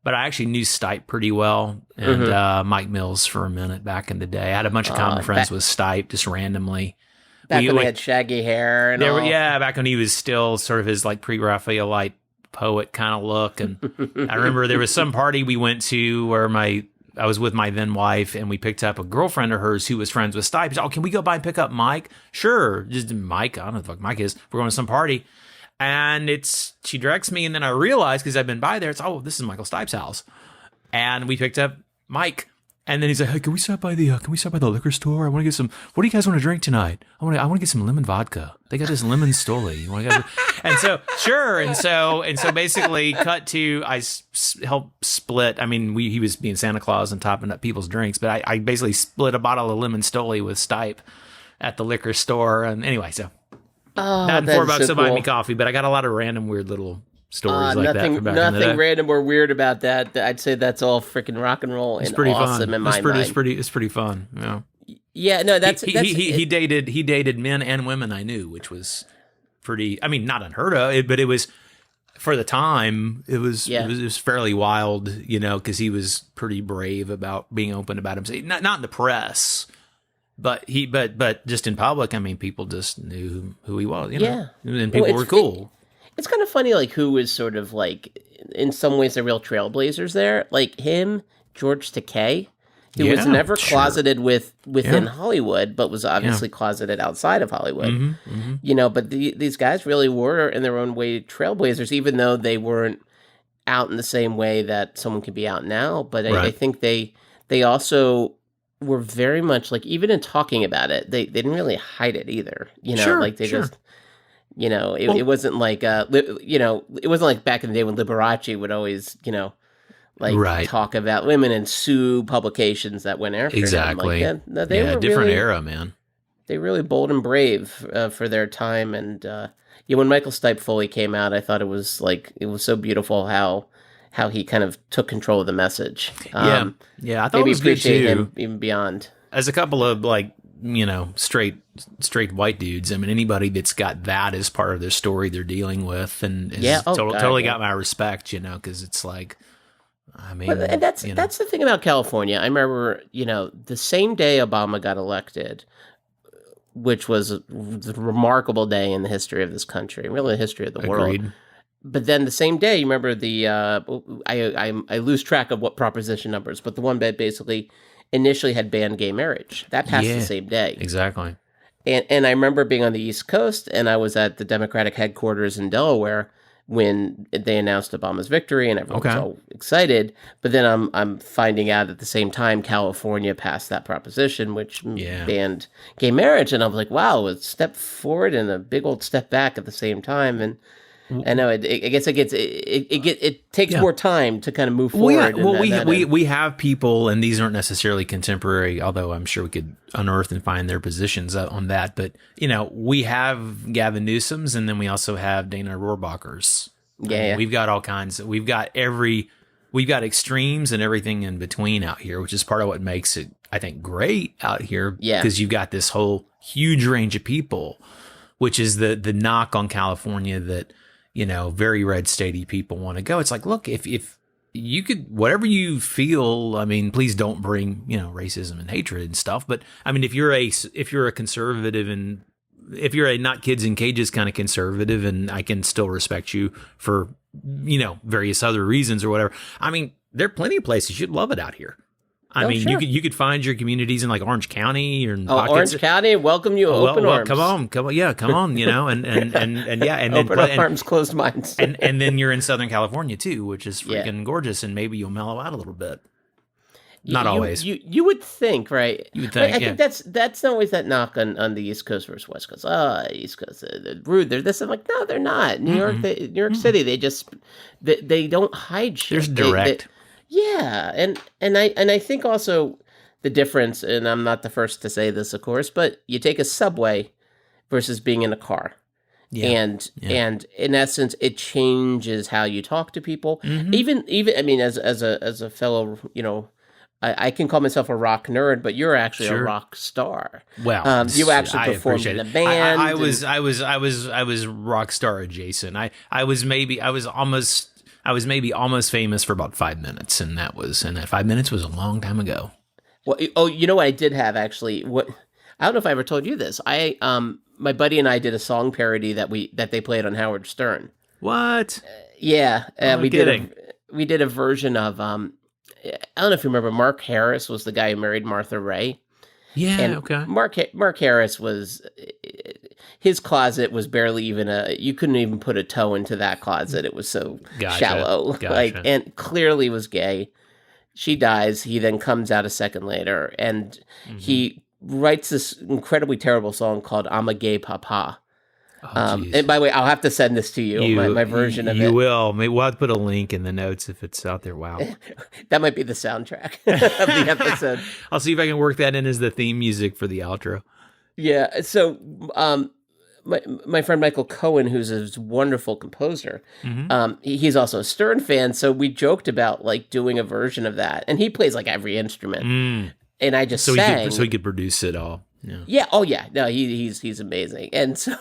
But I actually knew Stipe pretty well, and Mike Mills for a minute back in the day. I had a bunch of common friends with Stipe, just randomly. Back when he had shaggy hair and all. Yeah, back when he was still sort of his like pre-Raphaelite poet kind of look. And I remember there was some party we went to where I was with my then wife, and we picked up a girlfriend of hers who was friends with Stipe. She said, can we go by and pick up Mike? Sure, just Mike. I don't know what the fuck Mike is. We're going to some party. And she directs me, and then I realized, because I've been by there, this is Michael Stipe's house. And we picked up Mike, and then he's like, hey, can we stop by the liquor store? I want to get some, what do you guys want to drink tonight? I want to get some lemon vodka. They got this lemon stoli. And so, sure. And so basically cut to, I helped split. I mean, he was being Santa Claus and topping up people's drinks, but I basically split a bottle of lemon stoli with Stipe at the liquor store. And anyway, so. Not $4 to buy me coffee, but I got a lot of random weird little stories like that from back in the day. Nothing random or weird about that. I'd say that's all freaking rock and roll and awesome fun. In my mind. It's pretty fun. Yeah. Yeah. No, he dated men and women I knew, which was pretty. I mean, not unheard of, but it was for the time. It was fairly wild, because he was pretty brave about being open about himself. Not in the press. But just in public, I mean, people just knew who he was, Yeah. And people were cool. It's kind of funny, like, who was sort of, like, in some ways the real trailblazers there. Like, him, George Takei, who was never closeted within Hollywood, but was obviously closeted outside of Hollywood. But these guys really were, in their own way, trailblazers, even though they weren't out in the same way that someone could be out now. But I think they also were very much like, even in talking about it, they didn't really hide it either. Just, it wasn't like, it wasn't like back in the day when Liberace would always, talk about women and sue publications that went after exactly. them. Like, they were different really, era, man. They really bold and brave for their time. And when Michael Stipe fully came out, I thought it was so beautiful how he kind of took control of the message. I thought it was good too. Him even beyond. As a couple of straight white dudes, I mean, anybody that's got that as part of their story they're dealing with, and totally got my respect, because it's like, I mean, and that's the thing about California. I remember, the same day Obama got elected, which was a remarkable day in the history of this country, really the history of the world. But then the same day, you remember I lose track of what proposition numbers, but the one that basically initially had banned gay marriage. That passed the same day. Exactly. And I remember being on the East Coast, and I was at the Democratic headquarters in Delaware when they announced Obama's victory, and everyone was all excited. But then I'm finding out at the same time California passed that proposition, which banned gay marriage, and I was like, wow, a step forward and a big old step back at the same time. And I know I guess it takes more time to kind of move forward. We have people, and these aren't necessarily contemporary, although I'm sure we could unearth and find their positions on that. But we have Gavin Newsom's, and then we also have Dana Rohrabacher's. We've got all kinds. We've got extremes and everything in between out here, which is part of what makes it, I think, great out here. Because you've got this whole huge range of people, which is the knock on California that, very red statey people want to go. It's like, look, if you could, whatever you feel, I mean, please don't bring, racism and hatred and stuff. But I mean, if you're a conservative, and if you're a not kids in cages kind of conservative, and I can still respect you for, various other reasons or whatever. I mean, there are plenty of places you'd love it out here. I mean, sure. you could find your communities in like Orange County or Orange County, welcome you, open arms. Come on, and open arms, closed minds, and then you're in Southern California too, which is freaking gorgeous, and maybe you'll mellow out a little bit. Not always. You would think, right? You would think, I think that's not always that knock on the East Coast versus West Coast. Oh, East Coast, they're rude. They're this. I'm like, no, they're not. New York City, they don't hide shit. There's direct. Yeah, and I think also the difference, and I'm not the first to say this, of course, but you take a subway versus being in a car. Yeah. And in essence, it changes how you talk to people. Even I mean, as a fellow, I can call myself a rock nerd, but you're actually a rock star. Well, you actually performed in a band. I was rock star adjacent. I was maybe almost famous for about 5 minutes, and that 5 minutes was a long time ago. Well, you know what I did have actually. What I don't know if I ever told you this. My buddy and I did a song parody that they played on Howard Stern. What? Yeah, we did a version of I don't know if you remember. Mark Harris was the guy who married Martha Ray. Yeah. And okay. Mark Harris was his closet was barely even you couldn't even put a toe into that closet. It was so shallow. Gotcha. And clearly was gay. She dies. He then comes out a second later, and he writes this incredibly terrible song called "I'm a Gay Papa." And by the way, I'll have to send this to you, my version of it. You will. Maybe we'll have to put a link in the notes if it's out there. Wow. That might be the soundtrack of the episode. I'll see if I can work that in as the theme music for the outro. Yeah. So my friend Michael Cohen, who's a wonderful composer, he's also a Stern fan. So we joked about like doing a version of that. And he plays like every instrument. And I just sang. So he could produce it all. Yeah. Yeah. Oh, yeah. No, he's amazing. And so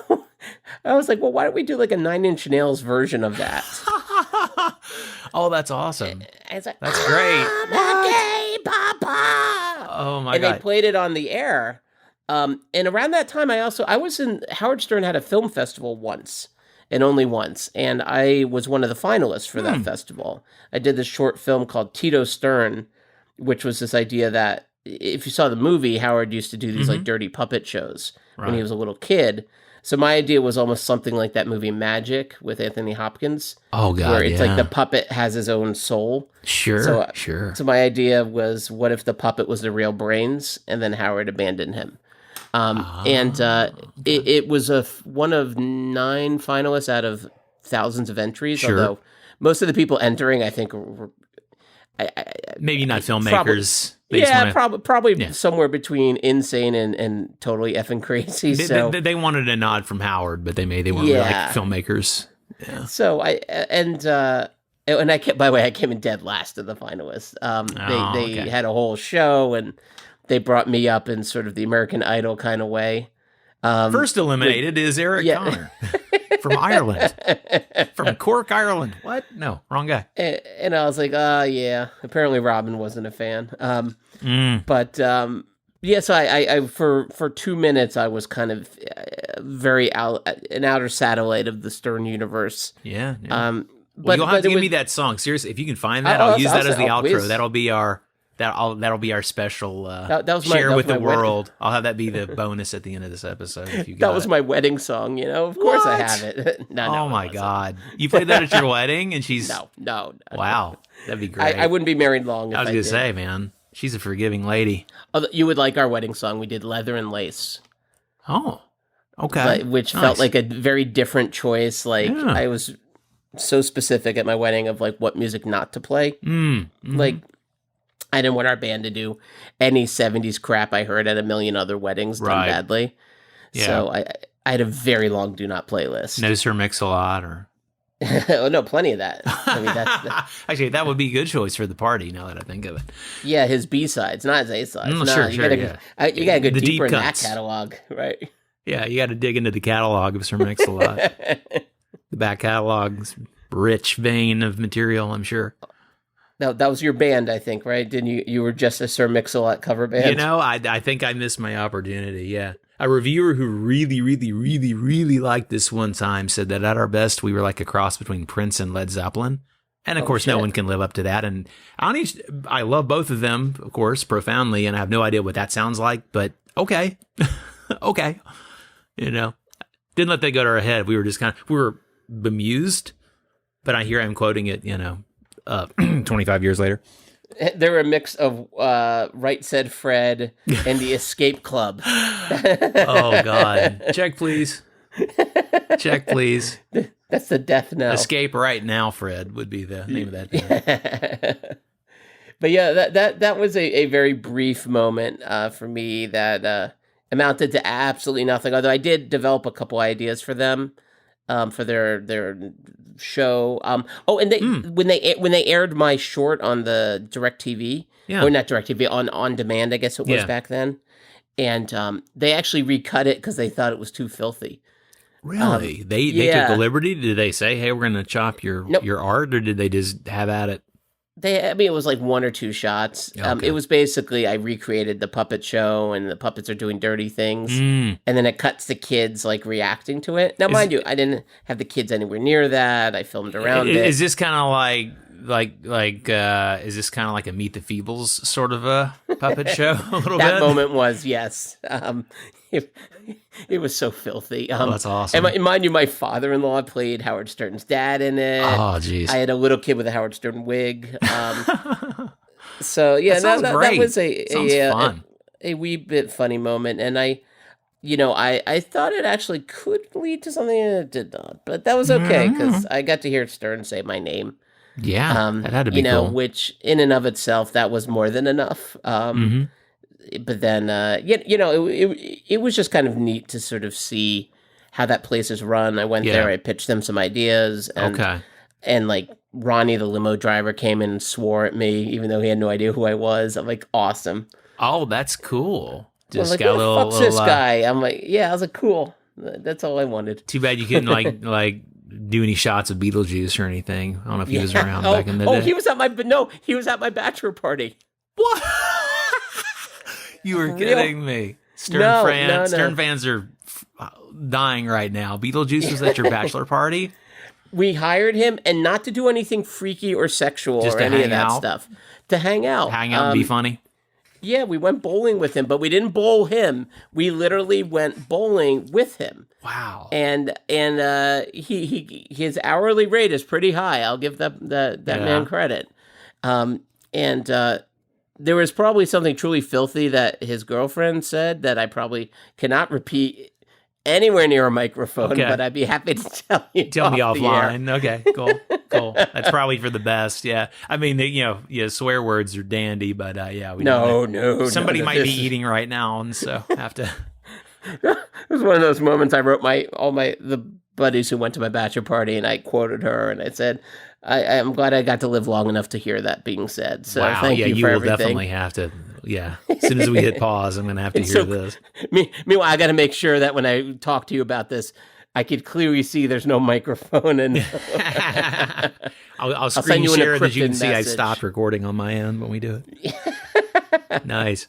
I was like, well, why don't we do like a 9 Inch Nails version of that? Oh, that's awesome. It's like, that's great. I'm a gay papa. Oh, my God. And they played it on the air. And around that time, I was in Howard Stern had a film festival once. And only once. And I was one of the finalists for that festival. I did this short film called Tito Stern, which was this idea that if you saw the movie, Howard used to do these like dirty puppet shows when he was a little kid. So my idea was almost something like that movie Magic with Anthony Hopkins. Oh, God, where it's like the puppet has his own soul. Sure. So my idea was, what if the puppet was the real brains and then Howard abandoned him? It was one of 9 finalists out of thousands of entries, although most of the people entering, I think, were maybe not filmmakers. Probably somewhere between insane and totally effing crazy. They wanted a nod from Howard, but they wanted like filmmakers. Yeah. So I kept, by the way, I came in dead last of the finalists. They had a whole show, and they brought me up in sort of the American Idol kind of way. First eliminated is Eric Connor from Ireland, from Cork, Ireland. What? No, wrong guy. And I was like, yeah. Apparently, Robin wasn't a fan. But so I for 2 minutes I was kind of an outer satellite of the Stern universe. Yeah. But you'll have to give me that song. Seriously, if you can find that, I'll use that as the outro. Please. That'll be our special that was share with the world. Wedding. I'll have that be the bonus at the end of this episode. If you that was my wedding song, Of course I have it. Oh my God. You played that at your wedding and she's... No. Wow. That'd be great. I wouldn't be married long if I was going to say, man, she's a forgiving lady. Oh, you would like our wedding song. We did Leather and Lace. Oh, okay. Which felt like a very different choice. I was so specific at my wedding of like what music not to play. Like, I didn't want our band to do any 70s crap I heard at a million other weddings done badly. Yeah. So I had a very long do not playlist. No Sir Mix-a-Lot or... Oh, no, plenty of that. I mean, actually, that would be a good choice for the party, now that I think of it. Yeah, his B-sides, not his A-sides. You got to go deeper in that catalog, right? Yeah, you got to dig into the catalog of Sir Mix-a-Lot. The back catalog's rich vein of material, I'm sure. Now, that was your band, I think, right? Didn't you? You were just a Sir Mix-a-Lot cover band. I think I missed my opportunity. Yeah, a reviewer who really, really, really, really liked this one time said that at our best we were like a cross between Prince and Led Zeppelin, and of course no one can live up to that. And I love both of them, of course, profoundly, and I have no idea what that sounds like. But okay, okay, didn't let that go to our head. We were just we were bemused. But I hear I'm quoting it, 25 years later. They were a mix of Right Said Fred and the Escape Club. Oh, God. Check, please. Check, please. That's the death knell. Escape right now, Fred, would be the name of that band. But yeah, that was a very brief moment for me that amounted to absolutely nothing. Although I did develop a couple ideas for them for their show. And when they aired my short on the DirecTV, or not DirecTV, on demand, I guess it was back then, and they actually recut it because they thought it was too filthy. Really? They took the liberty? Did they say, hey, we're going to chop your art, or did they just have at it? It was like one or two shots. Okay. It was basically, I recreated the puppet show, and the puppets are doing dirty things, and then it cuts the kids like reacting to it. Now, mind you, I didn't have the kids anywhere near that. I filmed around it. Is this kind of is this kind of like a Meet the Feebles sort of a puppet show? A little that bit? moment was, yes. It was so filthy. That's awesome. And mind you, my father-in-law played Howard Stern's dad in it. Oh, jeez. I had a little kid with a Howard Stern wig. So yeah, that was fun. a wee bit funny moment, and I thought it actually could lead to something, and it did not. But that was okay because I got to hear Stern say my name. Yeah, that had to be cool. Which in and of itself, that was more than enough. But then, it was just kind of neat to sort of see how that place is run. I went there, I pitched them some ideas, and like Ronnie, the limo driver, came in and swore at me, even though he had no idea who I was. I'm like, awesome. Oh, that's cool. Just got a little. Fuck's this guy? I'm like, yeah. I was like, cool. That's all I wanted. Too bad you couldn't like do any shots of Beetlejuice or anything. I don't know if he was around back in the day. He was at my bachelor party. What? You were kidding me. Stern fans are dying right now. Beetlejuice was at your bachelor party? We hired him, and not to do anything freaky or sexual or any of that stuff. To hang out. Hang out and be funny? Yeah, we went bowling with him, but we didn't bowl him. We literally went bowling with him. Wow. And his hourly rate is pretty high. I'll give that man credit. There was probably something truly filthy that his girlfriend said that I probably cannot repeat anywhere near a microphone, but I'd be happy to tell you. Tell me offline. Okay, cool. That's probably for the best. Yeah. I mean, swear words are dandy, but no. Somebody might be eating right now, and so have to. It was one of those moments I wrote the buddies who went to my bachelor party, and I quoted her, and I said, I'm glad I got to live long enough to hear that being said. So thank you for everything. Will definitely have to. Yeah, as soon as we hit pause, I'm going to have to hear this. Meanwhile, I got to make sure that when I talk to you about this, I could clearly see there's no microphone, and I'll screen share that you can see I stopped recording on my end when we do it. Nice.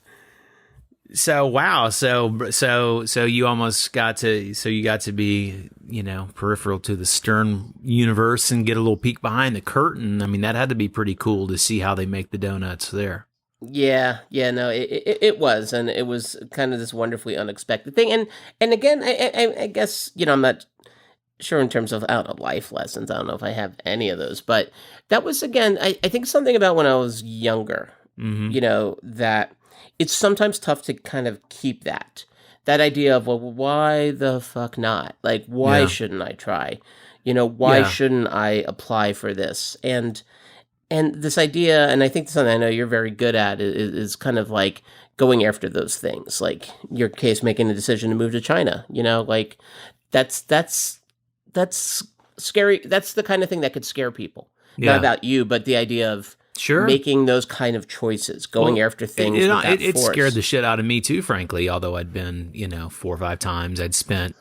So wow, so you almost got to be, peripheral to the Stern universe and get a little peek behind the curtain. I mean, that had to be pretty cool to see how they make the donuts there. Yeah, no, it was, and it was kind of this wonderfully unexpected thing. And again, I guess, I'm not sure in terms of life lessons. I don't know if I have any of those, but that was, again, I think something about when I was younger, that it's sometimes tough to kind of keep that idea of, well, why the fuck not? Like, why shouldn't I try? Why shouldn't I apply for this? And this idea, and I think something I know you're very good at, is kind of like going after those things. Like your case, making a decision to move to China. Like that's scary. That's the kind of thing that could scare people. Not about you, but the idea of making those kind of choices, going after things. It scared the shit out of me too, frankly. Although I'd been, 4 or 5 times. I'd spent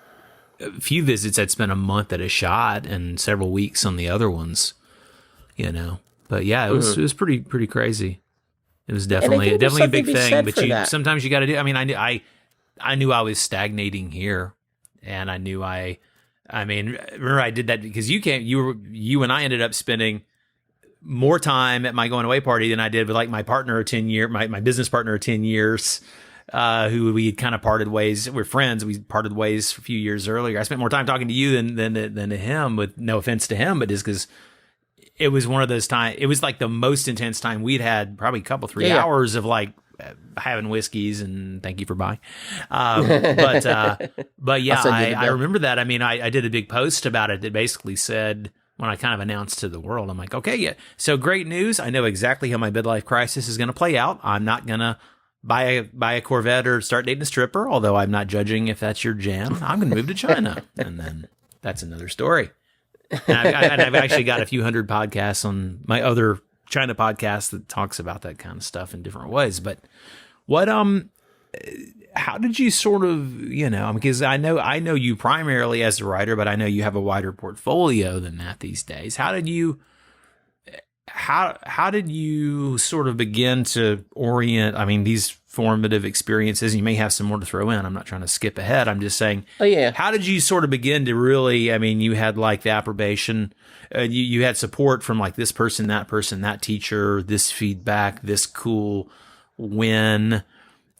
a few visits. I'd spent a month at a shot and several weeks on the other ones. But yeah, it was pretty crazy. It was definitely a big thing. But sometimes you got to do. I mean, I knew I was stagnating here, and I knew I mean, remember I did that because you and I ended up spending more time at my going away party than I did with like my partner of 10 years, my business partner of 10 years, who we had kind of parted ways. We're friends. We parted ways a few years earlier. I spent more time talking to you than to him, with no offense to him, but just because it was one of those times. It was like the most intense time we'd had, probably a couple, 3 hours of like having whiskeys and thank you for buying. But yeah, I remember that. I mean, I did a big post about it that basically said, when I kind of announced to the world, I'm like, okay, yeah. So great news. I know exactly how my midlife crisis is going to play out. I'm not going to buy a Corvette or start dating a stripper, although I'm not judging if that's your jam. I'm going to move to China. And then that's another story. And I've actually got a few hundred podcasts on my other China podcast that talks about that kind of stuff in different ways. But what, how did you sort of, because I know you primarily as a writer, but I know you have a wider portfolio than that these days. How did you sort of begin to orient, these formative experiences? You may have some more to throw in. I'm not trying to skip ahead. I'm just saying, how did you sort of begin to really, you had like the approbation, you had support from like this person, that teacher, this feedback, this cool win.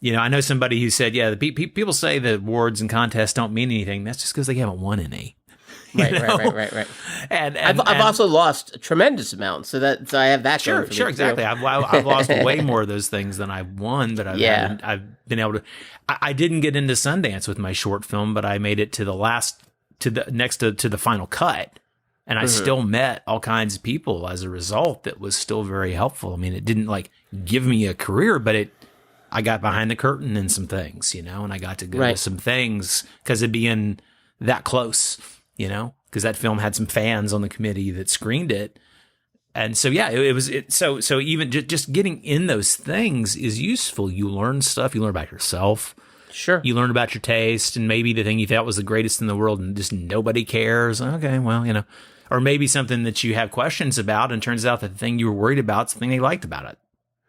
I know somebody who said, people say that awards and contests don't mean anything. That's just because they haven't won any. Right. And I've also lost a tremendous amount, so I have that. Sure, exactly. I've lost way more of those things than I've won, but I've been able to. I didn't get into Sundance with my short film, but I made it to the final cut, and I still met all kinds of people as a result. That was still very helpful. It didn't like give me a career, but I got behind the curtain in some things, and I got to go to some things because of being that close. Because that film had some fans on the committee that screened it. And so, so even just getting in those things is useful. You learn stuff. You learn about yourself. Sure. You learn about your taste and maybe the thing you thought was the greatest in the world and just nobody cares. Okay, well, or maybe something that you have questions about and turns out that the thing you were worried about is the thing they liked about it.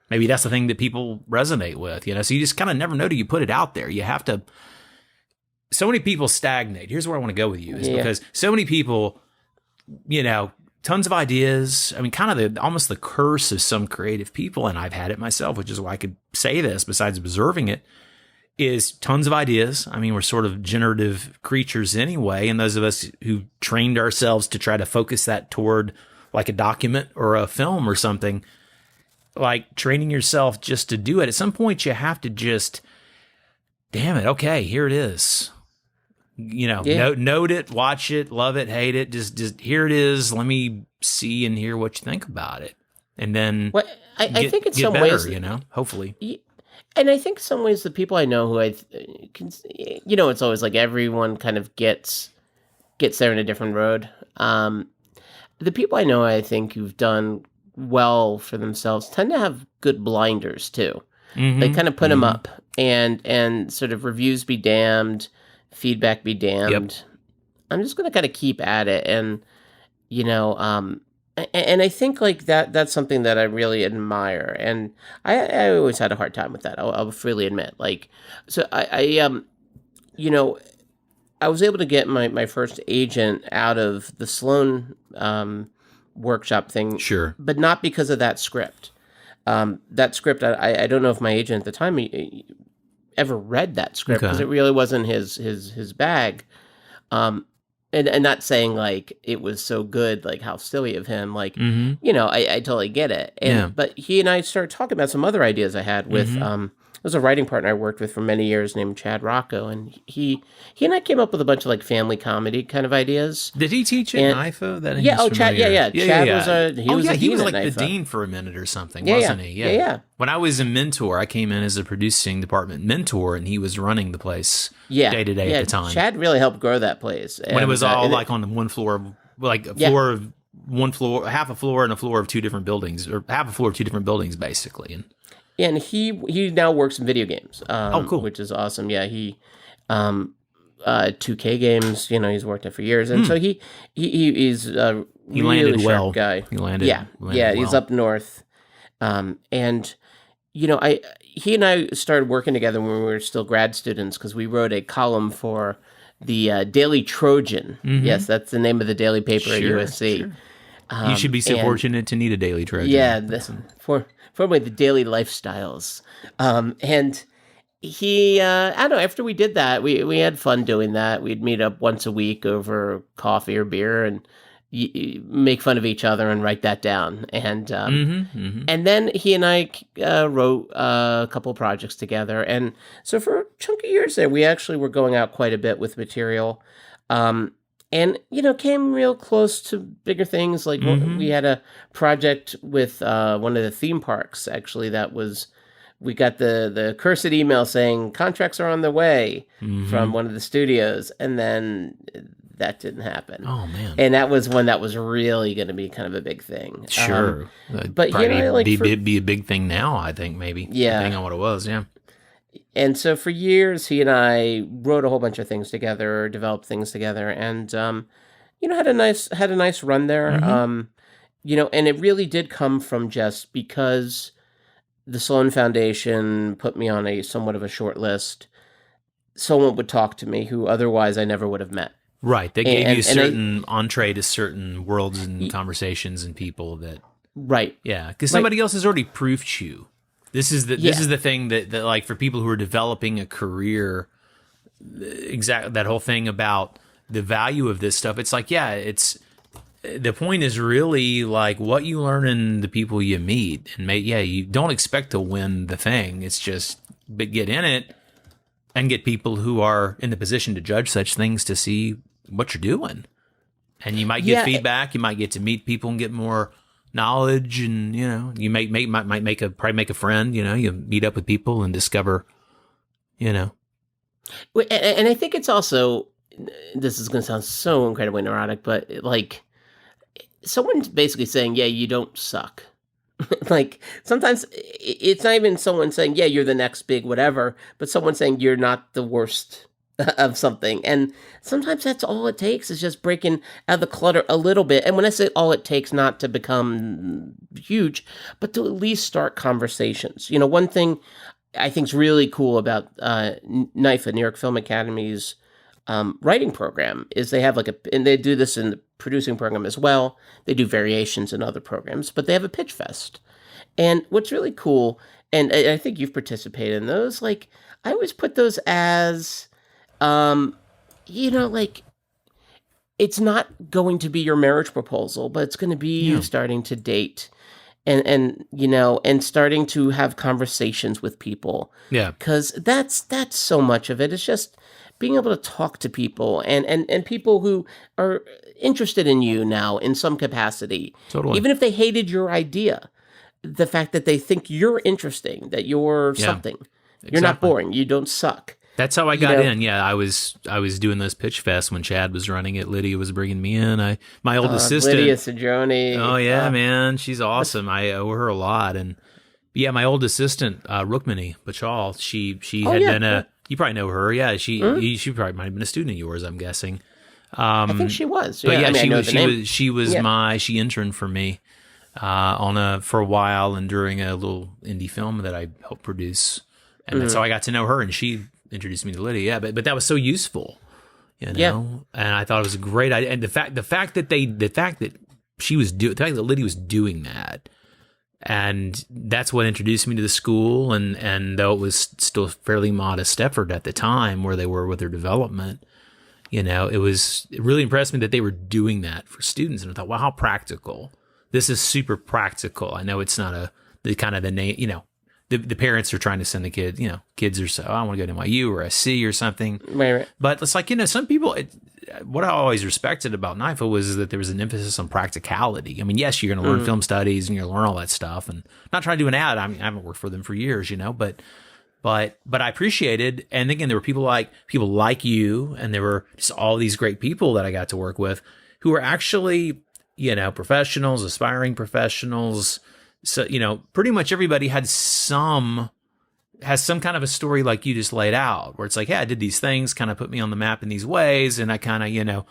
Maybe that's the thing that people resonate with, so you just kind of never know till you put it out there. You have to. So many people stagnate. Here's where I want to go with you is because so many people, tons of ideas. Kind of almost the curse of some creative people, and I've had it myself, which is why I could say this besides observing it, is tons of ideas. We're sort of generative creatures anyway, and those of us who trained ourselves to try to focus that toward like a document or a film or something, like training yourself just to do it. At some point, you have to just, damn it, okay, here it is. Note it, watch it, love it, hate it. Just here it is. Let me see and hear what you think about it, and then I think in some better, ways, hopefully. And I think some ways the people I know who it's always like everyone kind of gets there in a different road. The people I know, I think, who've done well for themselves tend to have good blinders too. Mm-hmm. They kind of put them up, and sort of reviews be damned. Feedback be damned. Yep. I'm just going to kind of keep at it. And, and I think like that's something that I really admire. And I always had a hard time with that. I'll freely admit, so I was able to get my first agent out of the Sloan, workshop thing. Sure. But not because of that script. That script, I don't know if my agent at the time ever read that script because it really wasn't his bag. And not saying like it was so good, like how silly of him, like, I totally get it. But he and I started talking about some other ideas I had with, there was a writing partner I worked with for many years named Chad Rocco, and he and I came up with a bunch of like family comedy kind of ideas. Did he teach at NIFA? Chad, Chad was he was like the dean for a minute or something, wasn't he? Yeah. When I was a mentor, I came in as a producing department mentor, and he was running the place day to day at the time. Chad really helped grow that place. When it was all like on one floor, like a floor of one floor, half a floor and a floor of two different buildings, or half a floor of two different buildings, basically. And he now works in video games. Cool. Which is awesome. Yeah, he 2K games. He's worked there for years, and so he's a really sharp guy. He landed. Well. He's up north, and he and I started working together when we were still grad students because we wrote a column for the Daily Trojan. Mm-hmm. Yes, that's the name of the daily paper at USC. Sure. You should be so fortunate to need a Daily Trojan. Yeah, formerly the Daily Lifestyles. And he, I don't know, after we did that, we had fun doing that. We'd meet up once a week over coffee or beer and, make fun of each other and write that down. And and then he and I wrote a couple projects together. And so for a chunk of years there, we actually were going out quite a bit with material. And, came real close to bigger things. Like we had a project with one of the theme parks, actually, we got the cursed email saying contracts are on the way from one of the studios. And then that didn't happen. Oh, man. And that was one that was really going to be kind of a big thing. Sure. But be a big thing now, I think, maybe. Yeah. Depending on what it was, yeah. And so for years, he and I wrote a whole bunch of things together, developed things together, and had a nice run there. And it really did come from just because the Sloan Foundation put me on somewhat of a short list. Someone would talk to me who otherwise I never would have met. Right, they gave you a certain entree to certain worlds and conversations and people that. Right. Yeah, because somebody else has already proofed you. This is the thing that like for people who are developing a career, that whole thing about the value of this stuff. It's like, it's the point is really like what you learn in the people you meet, and you don't expect to win the thing. It's just get in it and get people who are in the position to judge such things to see what you're doing, and you might get feedback. You might get to meet people and get more knowledge, and you might make a friend. You meet up with people and discover, And I think it's also, this is going to sound so incredibly neurotic, but like someone's basically saying, "Yeah, you don't suck." Like sometimes it's not even someone saying, "Yeah, you're the next big whatever," but someone saying you're not the worst of something. And sometimes that's all it takes, is just breaking out of the clutter a little bit. And when I say all it takes, not to become huge, but to at least start conversations. One thing I think is really cool about NYFA, New York Film Academy's writing program, is they have and they do this in the producing program as well. They do variations in other programs, but they have a pitch fest. And what's really cool, and I think you've participated in those, like I always put those as it's not going to be your marriage proposal, but it's going to be you starting to date and starting to have conversations with people. Yeah. Because that's so much of it. It's just being able to talk to people and people who are interested in you now in some capacity. Totally. Even if they hated your idea, the fact that they think you're interesting, that you're something. Exactly. You're not boring. You don't suck. That's how I got in. Yeah, I was doing those pitch fests when Chad was running it. Lydia was bringing me in. My old assistant, Lydia Sajoni. Oh yeah, man, she's awesome. I owe her a lot. And my old assistant, Rukmini Bachal, she had been you probably know her. Yeah, she probably might have been a student of yours, I'm guessing. I think she was. But she interned for me for a while and during a little indie film that I helped produce, and that's how I got to know her. And she introduced me to Lydia. Yeah, but that was so useful, and I thought it was a great idea. And the fact that Lydia was doing that, and that's what introduced me to the school. And though it was still a fairly modest effort at the time where they were with their development, it really impressed me that they were doing that for students. And I thought, wow, how practical! This is super practical. I know it's not the name, The parents are trying to send the kids, kids are so, I want to go to NYU or SC or something. Right. But it's like, some people, what I always respected about NYFA was that there was an emphasis on practicality. I mean, yes, you're going to learn film studies and you're going to learn all that stuff, and not trying to do an ad. I mean, I haven't worked for them for years, but I appreciated, and again, there were people like you, and there were just all these great people that I got to work with who were actually, professionals, aspiring professionals. So, pretty much everybody has some kind of a story like you just laid out, where it's like, yeah, I did these things, kind of put me on the map in these ways, and I kind of,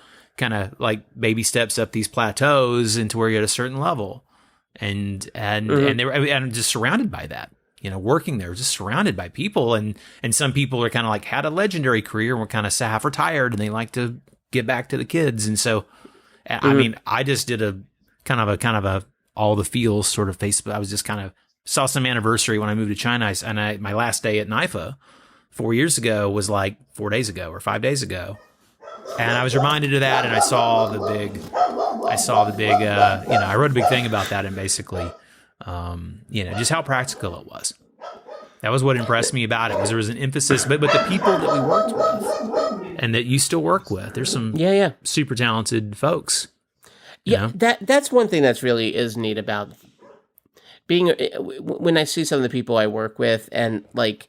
like baby steps up these plateaus into where you're at a certain level. And I'm just surrounded by that, working there, just surrounded by people. And some people are kind of like had a legendary career and were kind of half retired and they like to get back to the kids. And so, I mean, I just did a kind of a all the feels sort of Facebook. I was just kind of saw some anniversary when I moved to China, and my last day at NYFA 4 years ago was like 4 days ago or 5 days ago. And I was reminded of that, and I saw the big, I wrote a big thing about that, and basically, just how practical it was. That was what impressed me about it, was there was an emphasis, but the people that we worked with and that you still work with, there's some super talented folks. That's one thing that's really is neat about being, when I see some of the people I work with, and like,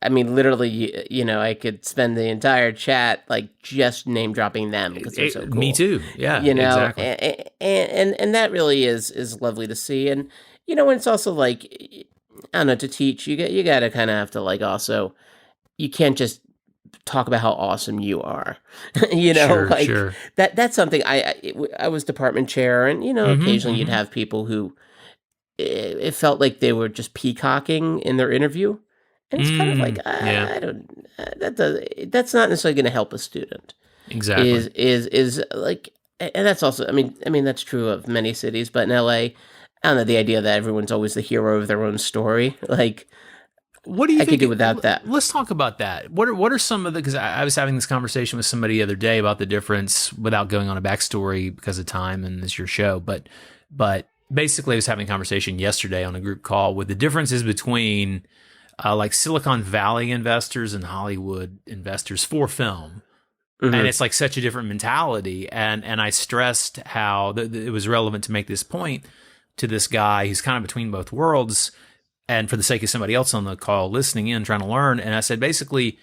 I mean, literally, I could spend the entire chat like just name dropping them because they're so cool. Me too. Yeah, exactly. And that really is lovely to see. And and it's also like, I don't know, to teach, you got to kind of have to like also, you can't just talk about how awesome you are. Sure. That's something I was department chair, and occasionally you'd have people who it felt like they were just peacocking in their interview. And it's kind of like, I don't, that's not necessarily going to help a student. Exactly. Is like, and that's also, I mean, that's true of many cities, but in LA, I don't know, the idea that everyone's always the hero of their own story. Like, what do you think? I could do without that. Let's talk about that. What are some of the, because I was having this conversation with somebody the other day about the difference, without going on a backstory because of time and it's your show, but basically I was having a conversation yesterday on a group call with the differences between like Silicon Valley investors and Hollywood investors for film. Mm-hmm. And it's like such a different mentality. And I stressed how it was relevant to make this point to this guy who's kind of between both worlds, and for the sake of somebody else on the call listening in, trying to learn. And I said, basically,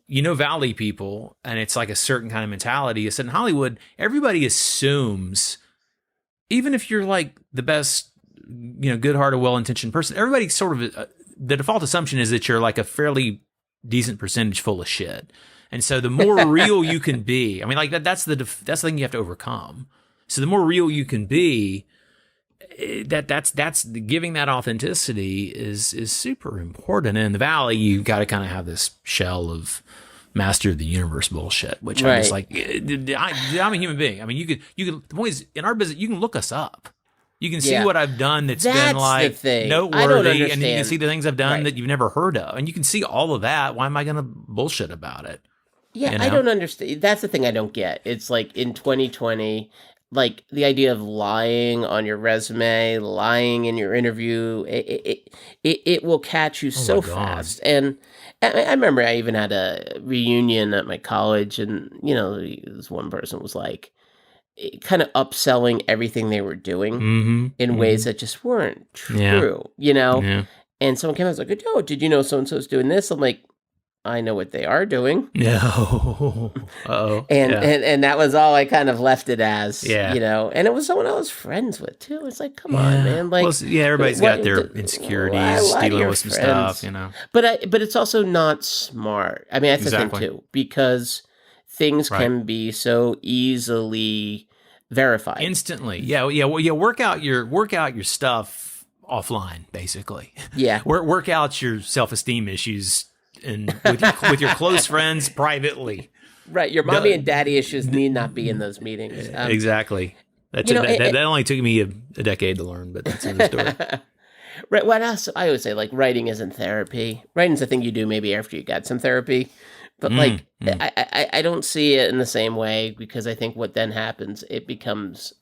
Valley people, and it's like a certain kind of mentality. I said, in Hollywood, everybody assumes, even if you're like the best, good-hearted, well-intentioned person, everybody sort of, the default assumption is that you're like a fairly decent percentage full of shit. And so the more real you can be, I mean, like that's the thing you have to overcome. So the more real you can be, that's giving that authenticity is super important. And in the Valley, you got to kind of have this shell of master of the universe bullshit, which I'm just like, I'm a human being. I mean, you could, the point is, in our business, you can look us up. You can see what I've done that's been like noteworthy, and you can see the things I've done that you've never heard of, and you can see all of that. Why am I going to bullshit about it? Yeah, I don't understand. That's the thing I don't get. It's like in 2020, like the idea of lying on your resume, lying in your interview, it will catch you so fast. And I remember I even had a reunion at my college, and this one person was like, kind of upselling everything they were doing in ways that just weren't true, And someone came out and was like, "Oh, did you know so-and-so's doing this?" I'm like, I know what they are doing. No. Uh-oh. And that was all I kind of left it as, and it was someone I was friends with too. It's like, come on, man. Like, everybody's got their insecurities, dealing with some stuff, But it's also not smart. I mean, that's the thing too, because things can be so easily verified instantly. Work out your stuff offline, basically. Yeah. Work out your self-esteem issues and with your close friends privately. Right. Your mommy and daddy issues need not be in those meetings. Exactly. That only took me a decade to learn, but that's another story. Right. What else? I always say, like, writing isn't therapy. Writing's a thing you do maybe after you got some therapy. But I don't see it in the same way, because I think what then happens, it becomes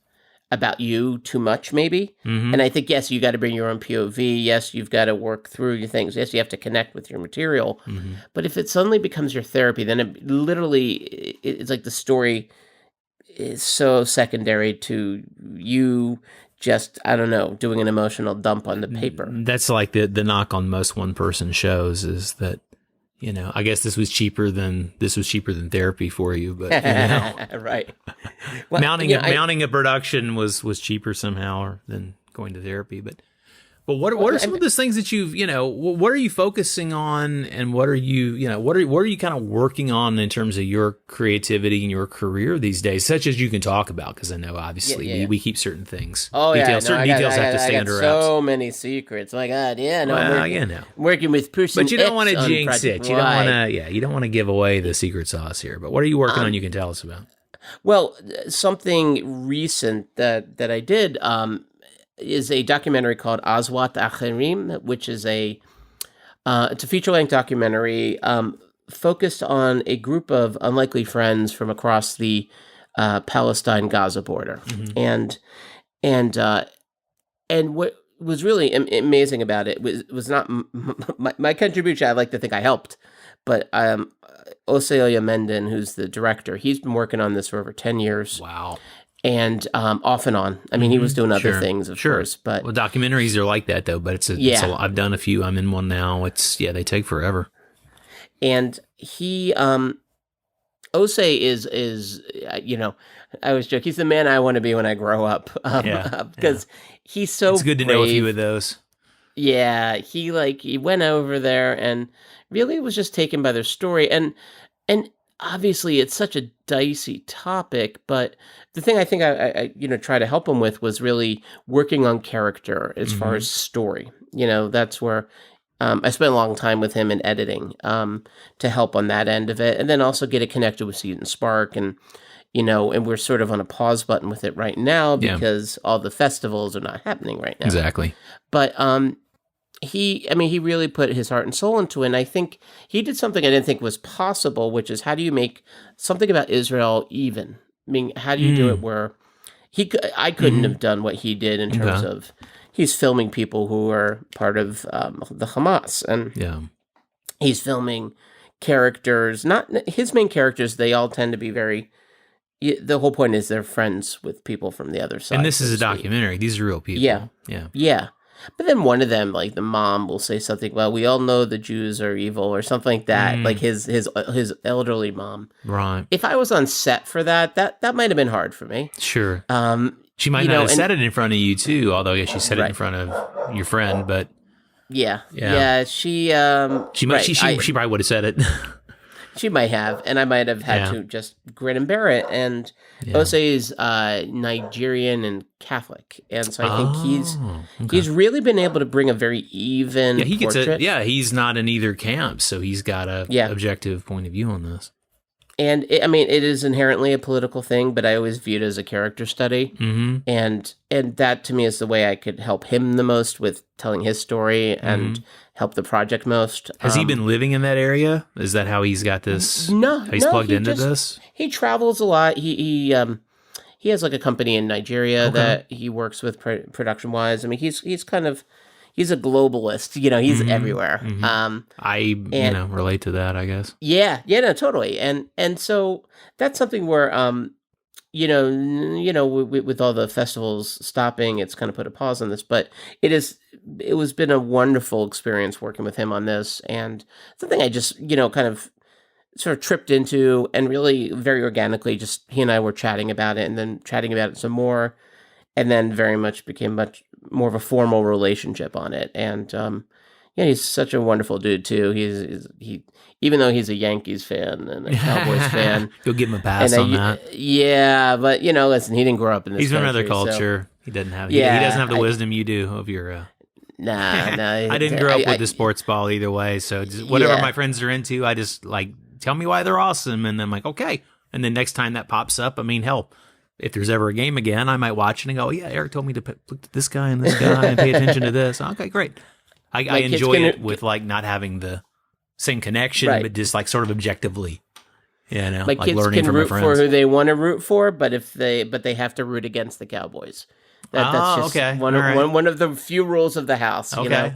about you too much, maybe. And I think, yes, you got to bring your own POV. Yes, you've got to work through your things. Yes, you have to connect with your material. But if it suddenly becomes your therapy, then it's like the story is so secondary to you just, I don't know, doing an emotional dump on the paper. That's like the knock on most one-person shows is that, I guess this was cheaper than therapy for you, but right. Well, mounting a production was cheaper somehow than going to therapy. But what are some of those things that you've, what are you focusing on, and what are you, what are you kind of working on in terms of your creativity and your career these days, such as you can talk about? Because I know obviously we keep certain things. Certain details have to stay under wraps. So many secrets. My God, I'm working with person. But you don't want to jinx it. You don't want to. You don't want to give away the secret sauce here. But what are you working on? You can tell us about. Well, something recent that I did. Is a documentary called Aswat Acherim, which is it's a feature-length documentary focused on a group of unlikely friends from across the Palestine-Gaza border, and what was really amazing about it was not my contribution. I like to think I helped, but Osei Menden, who's the director, he's been working on this for over 10 years. Wow. And off and on. I mean, he was doing other things, of course. But documentaries are like that, though. But it's I've done a few. I'm in one now. They take forever. And he, Osei is I always joke, he's the man I want to be when I grow up. Because he's so It's good to know a few of those. Yeah, he went over there and really was just taken by their story. And obviously it's such a dicey topic, but the thing I think I try to help him with was really working on character as far as story. That's where I spent a long time with him in editing to help on that end of it, and then also get it connected with Seed and Spark, and we're sort of on a pause button with it right now because all the festivals are not happening right now. Exactly. But he really put his heart and soul into it, and I think he did something I didn't think was possible, which is how do you make something about Israel even? I mean, how do you do it where I couldn't have done what he did in terms of he's filming people who are part of the Hamas, and he's filming characters, not his main characters. They all tend to be very. The whole point is they're friends with people from the other side. And this is a documentary. These are real people. Yeah. But then one of them, like the mom, will say something. Well, we all know the Jews are evil, or something like that. Like his elderly mom. Right. If I was on set for that might have been hard for me. Sure. She might not have said it in front of you too, although she said it in front of your friend. But yeah. She probably would have said it. She might have, and I might have had to just grin and bear it. And Osei is Nigerian and Catholic, and so I think he's really been able to bring a very even portrait. He's not in either camp, so he's got a objective point of view on this. And it is inherently a political thing, but I always view it as a character study, and that to me is the way I could help him the most with telling his story and help the project most. Has he been living in that area? Is that how he's got this? No, he's plugged into this. He travels a lot. He has like a company in Nigeria that he works with production wise. I mean, he's a globalist. He's everywhere. I relate to that, I guess. Yeah, no, totally. And so that's something where with all the festivals stopping, it's kind of put a pause on this, but it was been a wonderful experience working with him on this, and something I just, kind of sort of tripped into, and really very organically, just he and I were chatting about it, and then chatting about it some more, and then very much became much more of a formal relationship on it. And he's such a wonderful dude too. He even though he's a Yankees fan and a Cowboys fan, you'll give him a pass on that. Yeah, but listen, he didn't grow up in this. He's from country, another culture. So. He doesn't have. He doesn't have the wisdom you do of your. Nah. I didn't grow up with the sports ball either way. So just whatever my friends are into, I just like tell me why they're awesome, and then I'm like, okay. And then next time that pops up, I mean, hell, if there's ever a game again, I might watch it and go, Eric told me to look at this guy and this guy and pay attention to this. Okay, great. I enjoy it with like not having the same connection, but just like sort of objectively, my kids learning from my friends. For who they want to root for, but they have to root against the Cowboys. That's just one of the few rules of the house. Okay.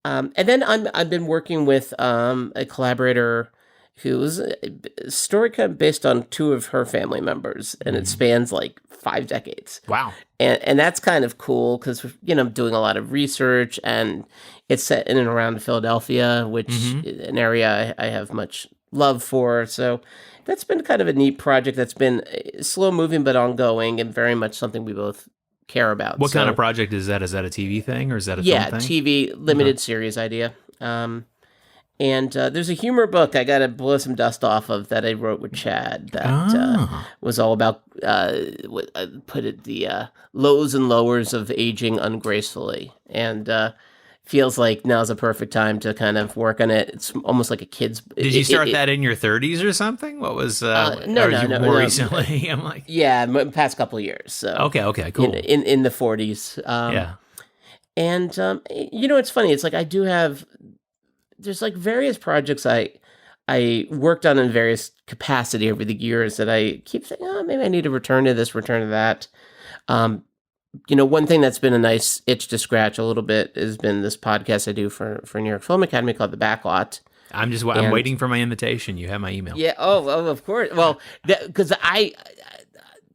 And then I've been working with a collaborator who's a story kind of based on two of her family members, and it spans like 5 decades. Wow. And that's kind of cool because, I'm doing a lot of research, and it's set in and around Philadelphia, which is an area I have much love for. So that's been kind of a neat project that's been slow moving but ongoing, and very much something we both care about. What kind of project is that? Is that a TV thing or is that a film thing? TV limited series idea. And there's a humor book I got to blow some dust off of that I wrote with Chad that was all about the lows and lowers of aging ungracefully, and feels like now's a perfect time to kind of work on it. It's almost like a kid's. Did you start that in your 30s or something? What was no, more recently? I'm like past couple of years. So okay, cool. In the 40s. And it's funny. It's like I do have. There's like various projects I I worked on in various capacity over the years that I keep saying, oh, maybe I need to return to this, return to that. One thing that's been a nice itch to scratch a little bit has been this podcast I do for New York Film Academy called The Backlot. I'm waiting for my invitation. You have my email. Yeah. Oh, of course. Well, because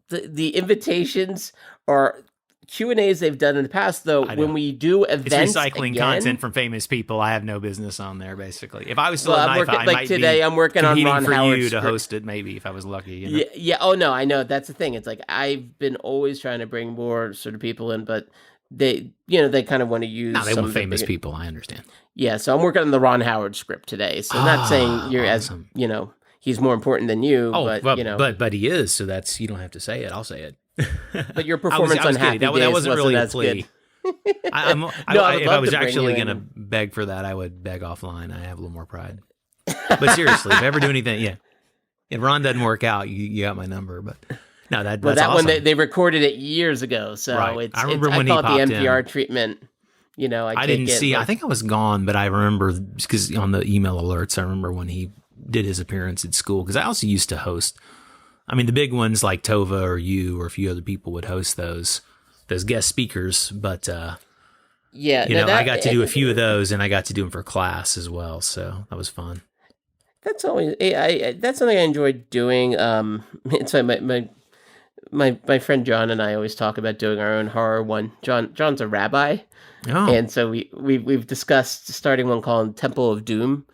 the invitations are Q&As they've done in the past, though. When we do events, it's recycling content from famous people. I have no business on there, basically. If I was still I'm working on Ron for Howard's you to host it, maybe if I was lucky. You know? Yeah. Yeah. Oh no, I know that's the thing. It's like I've been always trying to bring more sort of people in, but they kind of want to use. No, they want famous people. I understand. Yeah. So I'm working on the Ron Howard script today. So I'm not saying you're awesome. as he's more important than you. But he is. So you don't have to say it. I'll say it. But your performance on Happy Days wasn't really a plea. If I was actually going to beg for that, I would beg offline. I have a little more pride. But seriously, if I ever do anything, if Ron doesn't work out, you got my number. But no, that's awesome. One they recorded it years ago, so right. I remember when he popped in. I call it the NPR treatment. I didn't see. I think I was gone, but I remember because on the email alerts, I remember when he did his appearance at school. Because I also used to host. I mean, the big ones like Tova or you or a few other people would host those guest speakers. But, I got to do a few of those, and I got to do them for class as well. So that was fun. That's always that's something I enjoyed doing. It's my friend John and I always talk about doing our own horror one. John's a rabbi, and so we've discussed starting one called Temple of Doom,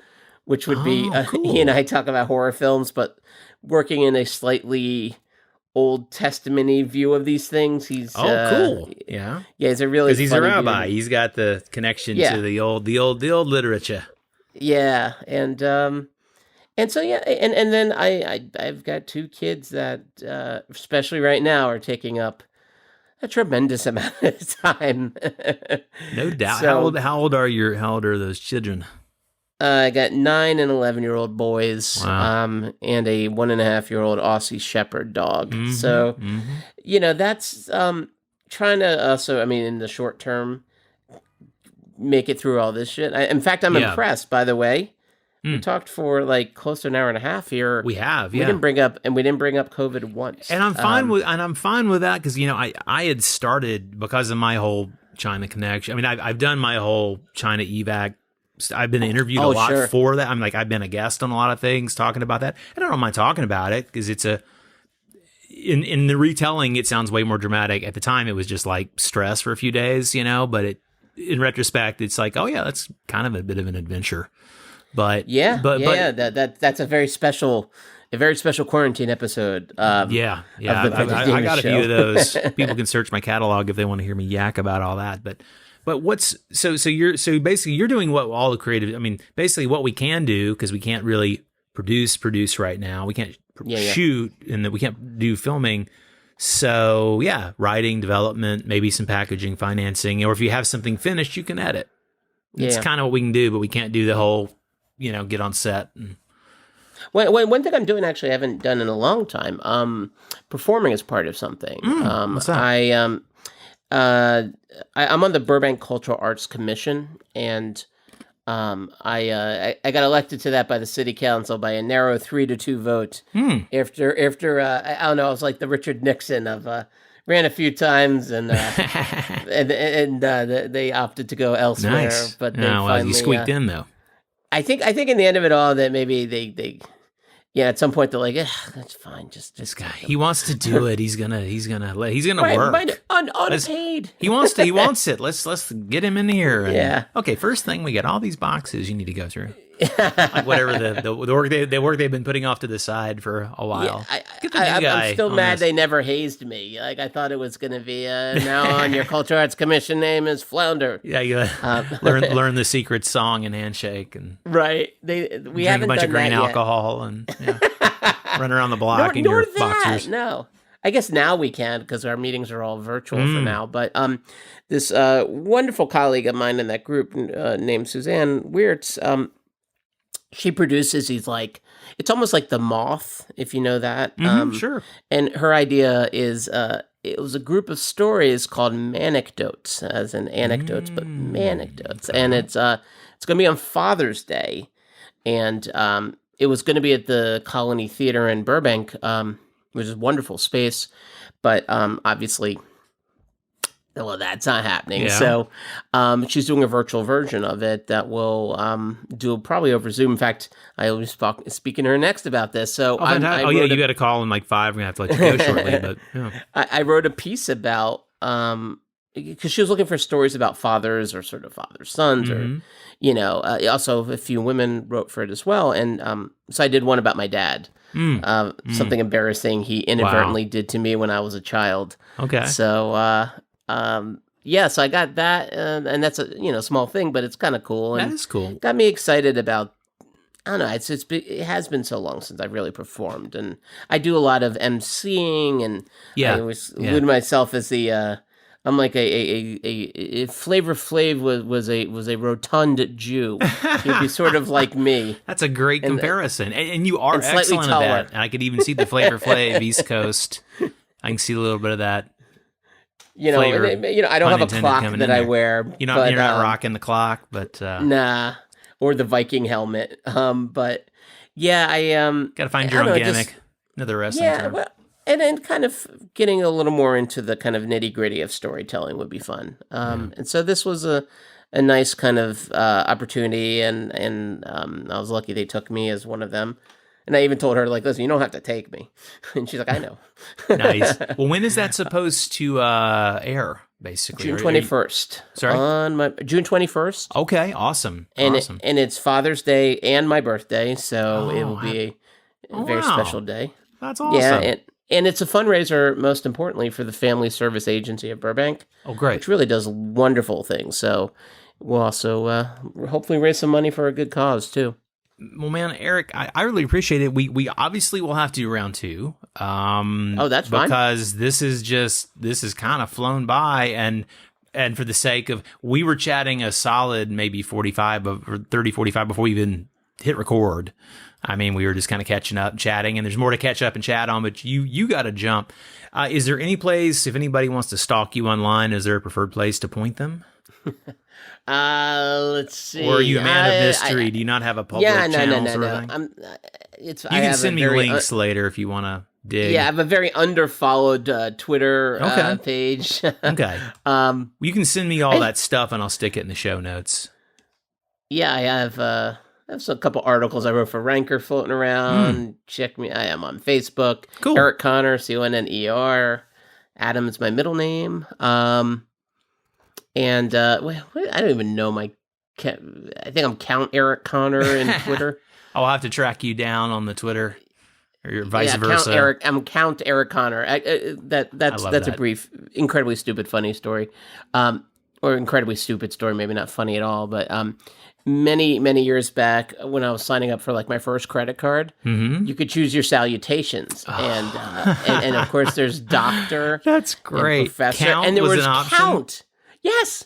which would be cool. He and I talk about horror films, but working in a slightly Old Testament-y view of these things. He's cool. Yeah. Yeah, he's a really, because he's a rabbi. Dude. He's got the connection to the old literature. Yeah. And so and then I've got two kids that especially right now are taking up a tremendous amount of time. No doubt. So, how old are those children? I got 9 and 11-year-old boys, wow. And a 1.5-year-old Aussie Shepherd dog. Mm-hmm, so, that's trying to also, in the short term, make it through all this shit. In fact, I'm impressed. By the way, we talked for like close to an hour and a half here. We have, We didn't bring up COVID once, and I'm fine with that because I had started because of my whole China connection. I've done my whole China evac. I've been interviewed a lot for that. I've been a guest on a lot of things talking about that. I don't mind talking about it because it's in the retelling, it sounds way more dramatic. At the time, it was just like stress for a few days, but in retrospect, it's like, oh yeah, that's kind of a bit of an adventure. But that's a very special quarantine episode. I got a few of those. People can search my catalog if they want to hear me yak about all that. But so basically you're doing what all the creative. Basically what we can do because we can't really produce right now. We can't shoot and we can't do filming. So writing, development, maybe some packaging, financing, or if you have something finished, you can edit. It's kind of what we can do, but we can't do the whole, get on set. One thing I'm doing, actually, I haven't done in a long time, performing as part of something. What's that? I'm on the Burbank Cultural Arts Commission, and I got elected to that by the city council by a narrow 3-2 vote. After I don't know, I was like the Richard Nixon of ran a few times and they opted to go elsewhere. Nice. But they finally, you squeaked in though. I think in the end of it all that maybe they at some point they're like, that's fine. Just this guy, he wants to do it. He's gonna work. Unpaid. He wants it. Let's get him in here. And, okay. First thing, we got all these boxes you need to go through. Like whatever the work they've been putting off to the side for a while. I'm still mad they never hazed me. Like I thought it was going to be now on your Cultural Arts Commission name is Flounder. Yeah, you learn the secret song and handshake and right. We haven't drink a bunch of green alcohol and run around the block in your boxers. No. I guess now we can because our meetings are all virtual for now. But this wonderful colleague of mine in that group named Suzanne Weirtz, she produces these it's almost like The Moth, if you know that. Sure. And her idea is it was a group of stories called Manecdotes, as in anecdotes, but Manecdotes. And it's going to be on Father's Day. And it was going to be at the Colony Theater in Burbank, which is a wonderful space, but obviously, well, that's not happening. Yeah. So she's doing a virtual version of it that will do probably over Zoom. In fact, I will be speaking to her next about this. So you got a call in like 5. We're going to have to let you go shortly. But yeah. I wrote a piece about, because she was looking for stories about fathers or sort of father-sons or, also a few women wrote for it as well. And so I did one about my dad. Something embarrassing he inadvertently did to me when I was a child. Okay. So, so I got that, and that's a small thing, but it's kind of cool. And that is cool. Got me excited about. I don't know. It has been so long since I've really performed, and I do a lot of emceeing, and I always allude myself as the. I'm like a Flavor Flav was a rotund Jew. He'd be sort of like me. That's a great comparison, and you are excellent at that. And I could even see the Flavor Flav East Coast. I can see a little bit of that. Flavor, I don't have a clock that I wear. You're not rocking the clock, but nah, or the Viking helmet. But yeah, I got to find your own gimmick. Another wrestling term. Well, and then kind of getting a little more into the kind of nitty gritty of storytelling would be fun. And so this was a nice kind of opportunity, and I was lucky they took me as one of them. And I even told her, like, listen, you don't have to take me. And she's like, I know. Nice. Well, when is that supposed to air, basically? June 21st. Sorry? June 21st. Okay, awesome. And awesome. And it's Father's Day and my birthday, so it will be a very special day. That's awesome. Yeah, and it's a fundraiser, most importantly, for the Family Service Agency of Burbank. Oh, great. Which really does wonderful things. So we'll also hopefully raise some money for a good cause, too. Well, man, Eric, I really appreciate it. We obviously will have to do round 2. That's fine. Because this is kind of flown by, and for the sake of, we were chatting a solid maybe 45 or 30, 45 before we even hit record. I mean, we were just kind of catching up, chatting, and there's more to catch up and chat on, but you got to jump. Is there any place, if anybody wants to stalk you online, is there a preferred place to point them? Let's see. Or are you a man of mystery? Do you not have a public channel sort of thing? You can send me links later if you want to dig. Yeah, I have a very underfollowed Twitter page. Okay. You can send me all that stuff, and I'll stick it in the show notes. Yeah, I have a couple articles I wrote for Ranker floating around. Check me. I am on Facebook. Cool. Eric Conner, CONNER. Adam is my middle name. And I don't even know I think I'm Count Eric Conner in Twitter. I'll have to track you down on the Twitter, or vice versa. I'm Count Eric Conner. That's a brief, incredibly stupid, funny story, or incredibly stupid story. Maybe not funny at all, but many years back when I was signing up for like my first credit card, you could choose your salutations, and of course there's doctor. That's great. And professor, Count and there was an option? Count. Yes.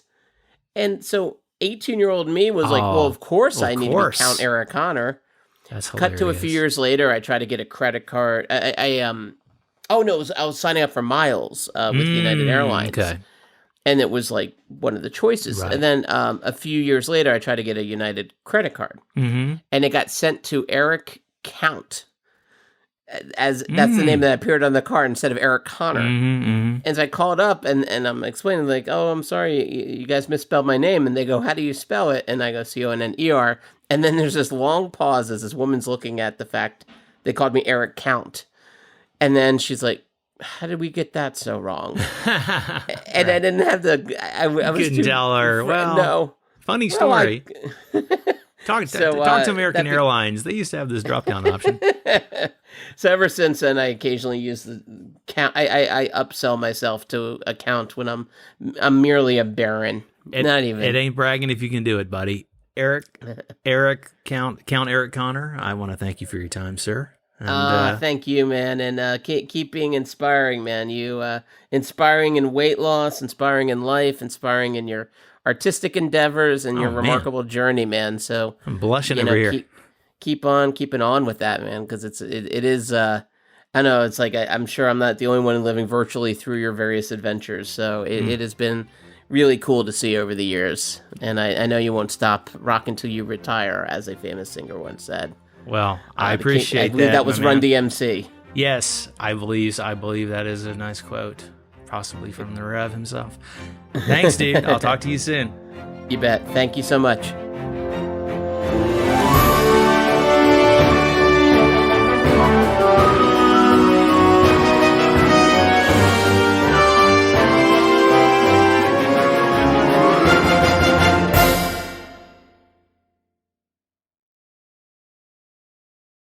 And so 18-year-old me was like, well, of course I need to be Count Eric Conner. That's hilarious. Cut to a few years later, I tried to get a credit card. I was signing up for miles with United Airlines. Okay. And it was like one of the choices. Right. And then a few years later, I tried to get a United credit card. And it got sent to Eric Count. As that's the name that appeared on the card instead of Eric Conner. And so I called up and I'm explaining, like, oh, I'm sorry, you guys misspelled my name. And they go, how do you spell it? And I go, CONNER. And then there's this long pause as this woman's looking at the fact they called me Eric Count. And then she's like, how did we get that so wrong? And I didn't have the. I was couldn't tell her. Well, no. Funny story. Talk to American Airlines. They used to have this drop-down option. So ever since then, I occasionally use the count. I upsell myself to a count when I'm merely a baron. Not even. It ain't bragging if you can do it, buddy. Count Eric Conner. I want to thank you for your time, sir. And, thank you, man, and keep being inspiring, man. You inspiring in weight loss, inspiring in life, inspiring in your artistic endeavors and your remarkable journey, man. So I'm blushing over here. Keep on keeping on with that, man, because it is. I know it's like I'm sure I'm not the only one living virtually through your various adventures. So it has been really cool to see over the years, and I know you won't stop rocking till you retire, as a famous singer once said. Well, I appreciate I believe that was my Run man. DMC. Yes, I believe that is a nice quote, possibly from the Rev himself. Thanks, dude. I'll talk to you soon. You bet. Thank you so much.